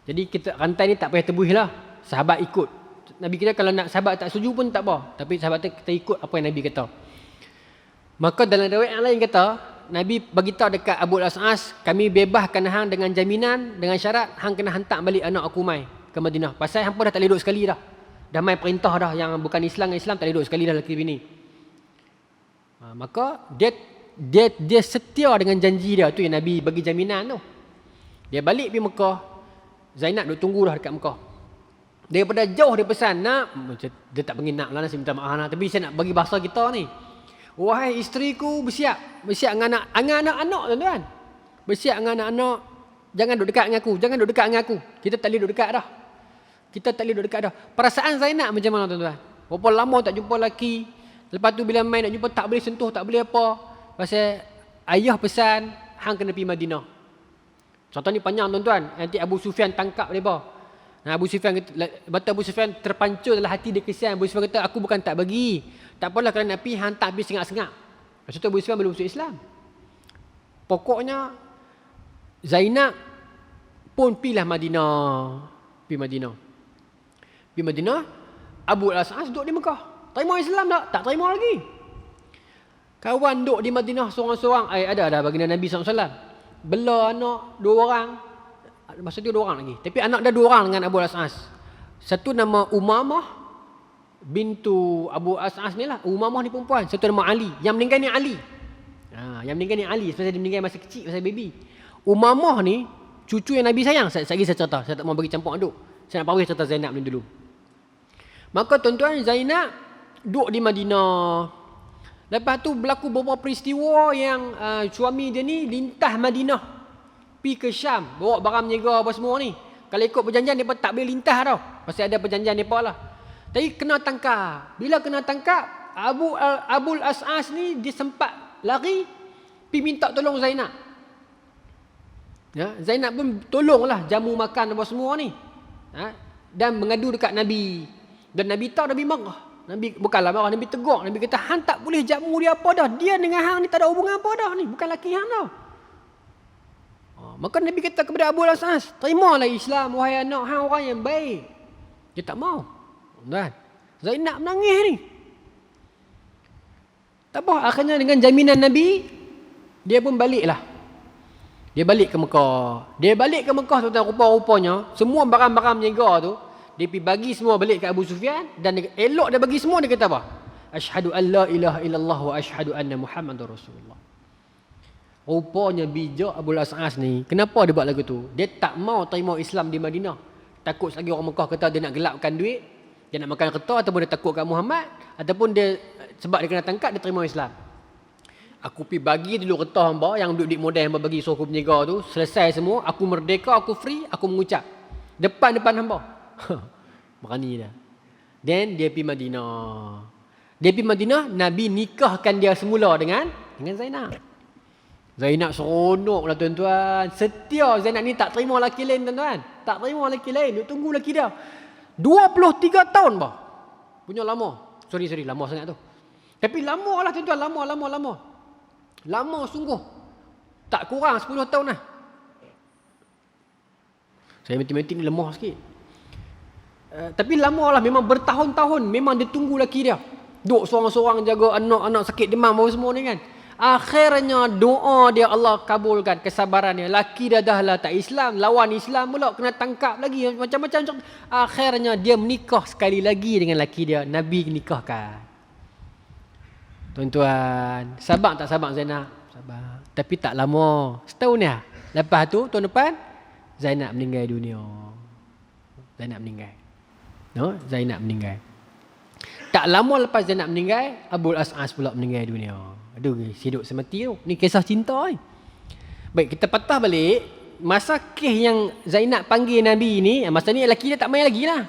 Jadi kita rantai ni tak payah tebuih lah. Sahabat ikut. Nabi kata kalau nak sahabat tak setuju pun tak apa. Tapi sahabat kita ikut apa yang Nabi kata. Maka dalam riwayat yang lain kata, Nabi beritahu dekat Abu Al-As, kami bebaskan hang dengan jaminan, dengan syarat hang kena hantar balik anak aku mai ke Madinah. Pasal hang pun dah tak boleh duduk sekali dah. Dah mai perintah dah yang bukan Islam dengan Islam tak boleh duduk sekali dah lelaki bini. Maka dia setia dengan janji dia tu yang Nabi bagi jaminan tu. Dia balik pergi Mekah. Zainab duk tunggu dah dekat Mekah. Daripada jauh dia pesan nak, dia tak panggil nak lah, saya minta maaf lah, tapi saya nak bagi bahasa kita ni. Wahai isteriku, bersiap dengan anak-anak tuan-tuan. Bersiap dengan anak-anak, jangan duduk dekat dengan aku, jangan duduk dekat dengan aku. Kita tak boleh duduk dekat dah. Kita tak boleh duduk dekat dah. Perasaan Zainab macam mana tuan-tuan? Berapa lama tak jumpa lelaki, lepas tu bila main nak jumpa tak boleh sentuh, tak boleh apa. Pasal ayah pesan hang kena pergi Madinah. Contoh ni panjang tuan-tuan. Nanti Abu Sufyan tangkap mereka. Abu Sufyan terpancur dalam hati dia kesian. Abu Sufyan kata, aku bukan tak bagi. Tak apalah kalau nak pergi, hantar pergi sengak-sengak. Maksud tu Abu Sufyan belum masuk Islam. Pokoknya Zainab pun pergilah Madinah. Pergi Madinah. Abu Al-As duduk di Mekah. Terima Islam tak? Tak terima lagi. Kawan duduk di Madinah seorang-seorang. Ada baginda Nabi SAW. Bela anak 2 orang. Masa tu 2 orang lagi. Tapi anak dia 2 orang dengan Abu Al-As. Satu nama Umamah bintu Abu Al-As ni lah. Umamah ni perempuan. Satu nama Ali. Yang meninggal ni Ali. Yang meninggal ni Ali. Sebab dia meninggal masa kecil, masa baby. Umamah ni cucu yang Nabi sayang. Lagi saya cerita. Saya tak mau bagi campur aduk. Saya nak parah cerita Zainab ni dulu. Maka tuan-tuan, Zainab duduk di Madinah. Lepas tu berlaku beberapa peristiwa yang suami dia ni lintah Madinah. Pergi ke Syam, bawa barang menjaga apa semua ni. Kalau ikut perjanjian, mereka tak boleh lintah tau. Pasal ada perjanjian mereka lah. Tapi kena tangkap. Bila kena tangkap, Abu Al-As ni dia sempat lari, pergi minta tolong Zainab. Ya, Zainab pun tolonglah jamu makan apa semua ni. Dan mengadu dekat Nabi. Dan Nabi tahu, Nabi marah. Nabi bukanlah marah, Nabi tegur. Nabi kata, hang tak boleh jamu dia apa dah. Dia dengan hang ni tak ada hubungan apa dah ni. Bukan laki hang tau. Maka Nabi kata kepada Abu Al-As, terimalah Islam, wahai anak hang orang yang baik. Dia tak mau. Dan Zainab menangis ni. Tak apa, akhirnya dengan jaminan Nabi, dia pun baliklah. Dia balik ke Mekah. Dia balik ke Mekah tuan-tuan, rupa-rupanya semua barang-barang menjaga tu dia pergi bagi semua balik ke Abu Sufyan. Dan dia, elok dia bagi semua, dia kata apa? Asyhadu an la ilaha illallah wa asyhadu anna Muhammadar Rasulullah. Rupanya bijak Abu Al-As ni. Kenapa dia buat lagu tu? Dia tak mau terima Islam di Madinah. Takut lagi orang Mekah kata dia nak gelapkan duit, dia nak makan kerta, ataupun dia takut kat Muhammad, ataupun dia sebab dia kena tangkap, dia terima Islam. Aku pergi bagi dulu kerta hamba yang duit modal hamba bagi suruh aku penjaga tu, selesai semua, aku merdeka, aku free, aku mengucap depan hamba. Berani dah. Then dia pergi Madinah. Dia pergi Madinah, Nabi nikahkan dia semula dengan Zainab. Zainab seronok lah tuan-tuan. Setia Zainab ni, tak terima lelaki lain tuan-tuan. Tak terima lelaki lain. Dia tunggu lelaki dia 23 tahun bah. Punya lama. Sorry lama sangat tu. Tapi lama lah tuan-tuan. Lama. Lama sungguh. Tak kurang 10 tahun lah. Saya matematik ni lemah sikit. Tapi lama lah. Memang bertahun-tahun. Memang dia tunggu lelaki dia. Duk seorang-seorang jaga anak-anak sakit demam apa semua ni kan. Akhirnya doa dia Allah kabulkan, kesabarannya. Laki dia dah lah tak Islam, lawan Islam pula, kena tangkap lagi, macam-macam. Akhirnya dia menikah sekali lagi dengan laki dia, Nabi nikahkan. Tuan-tuan, sabar tak sabar Zainab? Sabar. Tapi tak lama, setahun ni. Lepas tu tahun depan Zainab meninggal dunia. Zainab meninggal. No, Zainab meninggal. Tak lama lepas Zainab meninggal, Abul As'as pula meninggal dunia. Aduh, hidup semati tu. Ni kisah cinta ni. Baik, kita patah balik. Masa kes yang Zainab panggil Nabi ni, masa ni lelaki dia tak main lagi lah.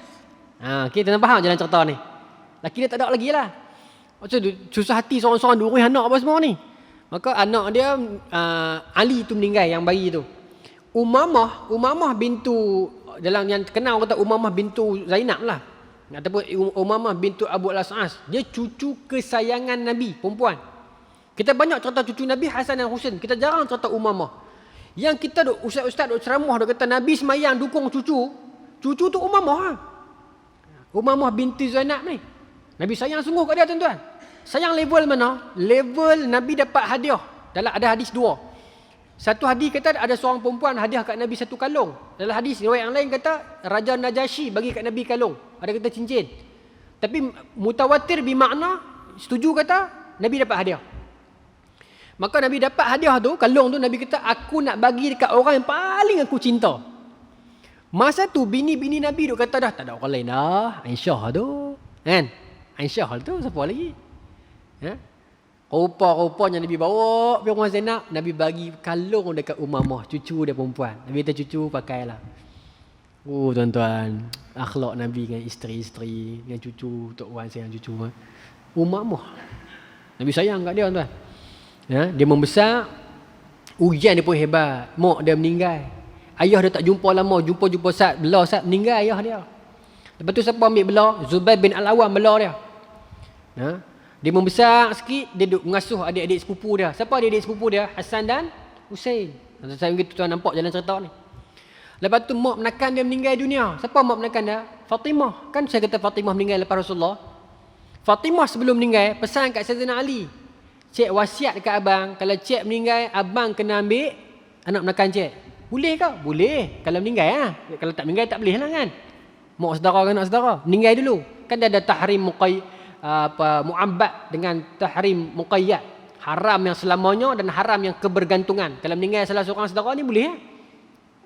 Okay, tuan faham jalan cerita ni. Lelaki dia tak ada lagi lah. Macam tu, susah hati seorang-seorang dua anak apa semua ni. Maka anak dia, Ali tu meninggal, yang bayi tu. Umamah bintu, dalam yang kenal kata Umamah bintu Zainab lah. Ataupun Umamah bintu Abu Al-As'as. Dia cucu kesayangan Nabi, perempuan. Kita banyak cerita cucu Nabi Hasan dan Husain. Kita jarang cerita Umamah. Yang kita ustaz-ustaz duk ceramah duk kata Nabi semayang dukung cucu. Cucu tu Umamah lah. Umamah binti Zainab ni. Nabi sayang sungguh kat dia tuan-tuan. Sayang level mana? Level Nabi dapat hadiah. Dalam ada hadis dua. Satu hadis kata ada seorang perempuan hadiah kat Nabi satu kalung. Dalam hadis riwayat yang lain kata Raja Najasyi bagi kat Nabi kalung. Ada kata cincin. Tapi mutawatir bermakna setuju kata Nabi dapat hadiah. Maka Nabi dapat hadiah tu, kalung tu, Nabi kata aku nak bagi dekat orang yang paling aku cinta. Masa tu bini-bini Nabi duk kata dah tak ada orang lain dah. Aisyah tu. Kan? Aisyah tu siapa lagi? Rupa-rupanya Nabi bawa pergi rumah Zainab, Nabi bagi kalung dekat Umamah, cucu dia perempuan. Nabi kata cucu pakailah. Oh tuan-tuan, akhlak Nabi dengan isteri-isteri, dengan cucu, Tok Wan sayang cucu. Umamah. Nabi sayang kat dia tuan. Dia membesar, ujian dia pun hebat. Mak dia meninggal. Ayah dia tak jumpa lama, jumpa sat, belah sat, meninggal ayah dia. Lepas tu siapa ambil belah? Zubair bin Al-Awwam belah dia. Dia membesar sikit, dia duduk mengasuh adik-adik sepupu dia. Siapa adik-adik sepupu dia? Hasan dan Husain. Saya begitu tuan nampak jalan cerita ni. Lepas tu mak menakan dia meninggal dunia. Siapa mak menakan dia? Fatimah. Kan saya kata Fatimah meninggal lepas Rasulullah. Fatimah sebelum meninggal pesan kat Sayyidina Ali. Cik wasiat dekat abang, kalau cik meninggal, abang kena ambil anak menakan cik. Boleh ke? Boleh. Kalau meninggal lah. Kalau tak meninggal tak boleh lah kan. Mak saudara kan anak saudara. Meninggal dulu. Kan dia ada tahrim mu'abbad dengan tahrim muqayyad. Haram yang selamanya dan haram yang kebergantungan. Kalau meninggal salah seorang saudara ni boleh kan?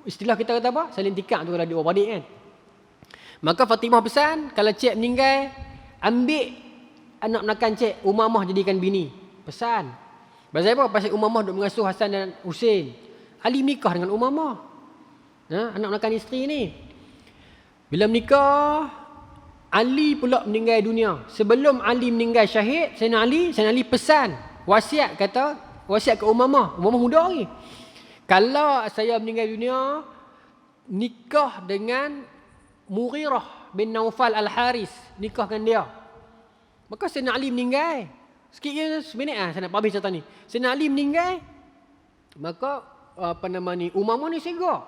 Istilah kita kata apa? Saling tikak tu kalau dia orang adik kan. Maka Fatimah pesan, kalau cik meninggal, ambil anak menakan cik, Umamah jadikan bini. Pesan. Pasal apa? Pasal Umamah duk mengasuh Hasan dan Husain. Ali menikah dengan Umamah. Anak menakan isteri ni. Bila menikah, Ali pula meninggal dunia. Sebelum Ali meninggal syahid, Sayyidina Ali pesan, wasiat ke Umamah. Umamah muda lagi. Kalau saya meninggal dunia, nikah dengan Mughirah bin Naufal Al-Haris. Nikah dengan dia. Maka Sayyidina Ali meninggal. Sikit je, seminit saya nak habis cerita ni. Sayyidina Ali meninggal. Maka, Umamah ni segak.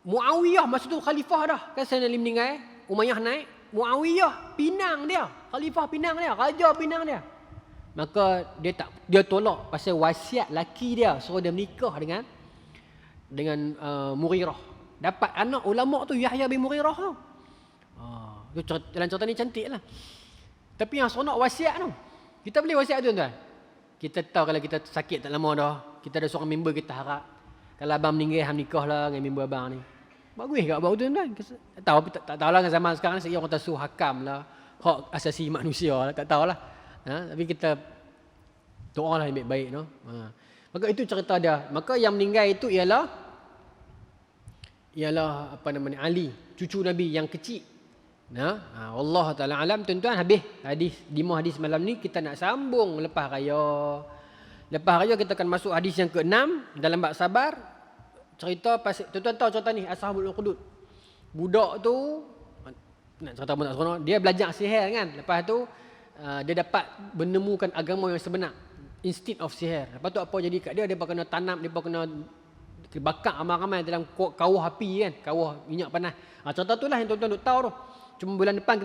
Muawiyah masa tu khalifah dah. Kan Sayyidina Ali meninggal, Umayyah naik. Muawiyah pinang dia. Khalifah pinang dia. Raja pinang dia. Maka dia tolak pasal wasiat laki dia. Suruh dia menikah dengan Mughirah. Dapat anak ulama tu Yahya bin Mughirah tu. Jalan cerita ni cantik lah. Tapi yang seronok wasiat tu. Kita boleh wasiat tu tuan. Kita tahu kalau kita sakit tak lama dah. Kita ada seorang member kita harap. Kalau abang meninggal, ham nikah lah dengan member abang ni. Bagus ke abang tu tuan? Tak tahu lah dengan zaman sekarang ni. Saya orang kata suruh hakam lah. Hak asasi manusia lah. Tak tahu lah. Tapi kita doa lah yang baik-baik. No? Maka itu cerita dia. Maka yang meninggal itu ialah Ali, cucu Nabi yang kecil. Allah Ta'ala alam. Tuan-tuan, habis hadis 5 hadis malam ni. Kita nak sambung lepas raya. Lepas raya kita akan masuk hadis yang ke-6 dalam bab sabar. Cerita pasal, tuan-tuan tahu cerita ni, Ashabul Ukhdud. Budak tu nak cerita pun tak seronok, dia belajar sihir kan. Lepas tu dia dapat menemukan agama yang sebenar instead of sihir. Lepas tu apa jadi kat dia kena tanam, dia kena bakar ramai-ramai dalam kawah api kan, kawah minyak panas. Cerita tu lah yang tuan-tuan duk tahu tu. Cuma bulan depan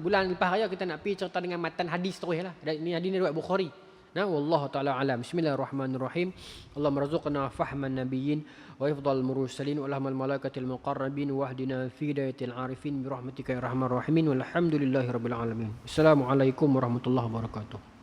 bulan lepas raya kita nak pergi cerita dengan matan hadis terus lah. Ini hadis ni riwayat Bukhari. Nah, wallahu taala alam. Bismillahirrahmanirrahim. Allahumma rzuqna fahman nabiyyin wa ifdal mursalin wa lahmal malaikatil muqarrabin wa hdina fi hidayatil arifin bi rahmatika ya arhamar rahimin walhamdulillahi rabbil alamin. Assalamualaikum warahmatullahi wabarakatuh.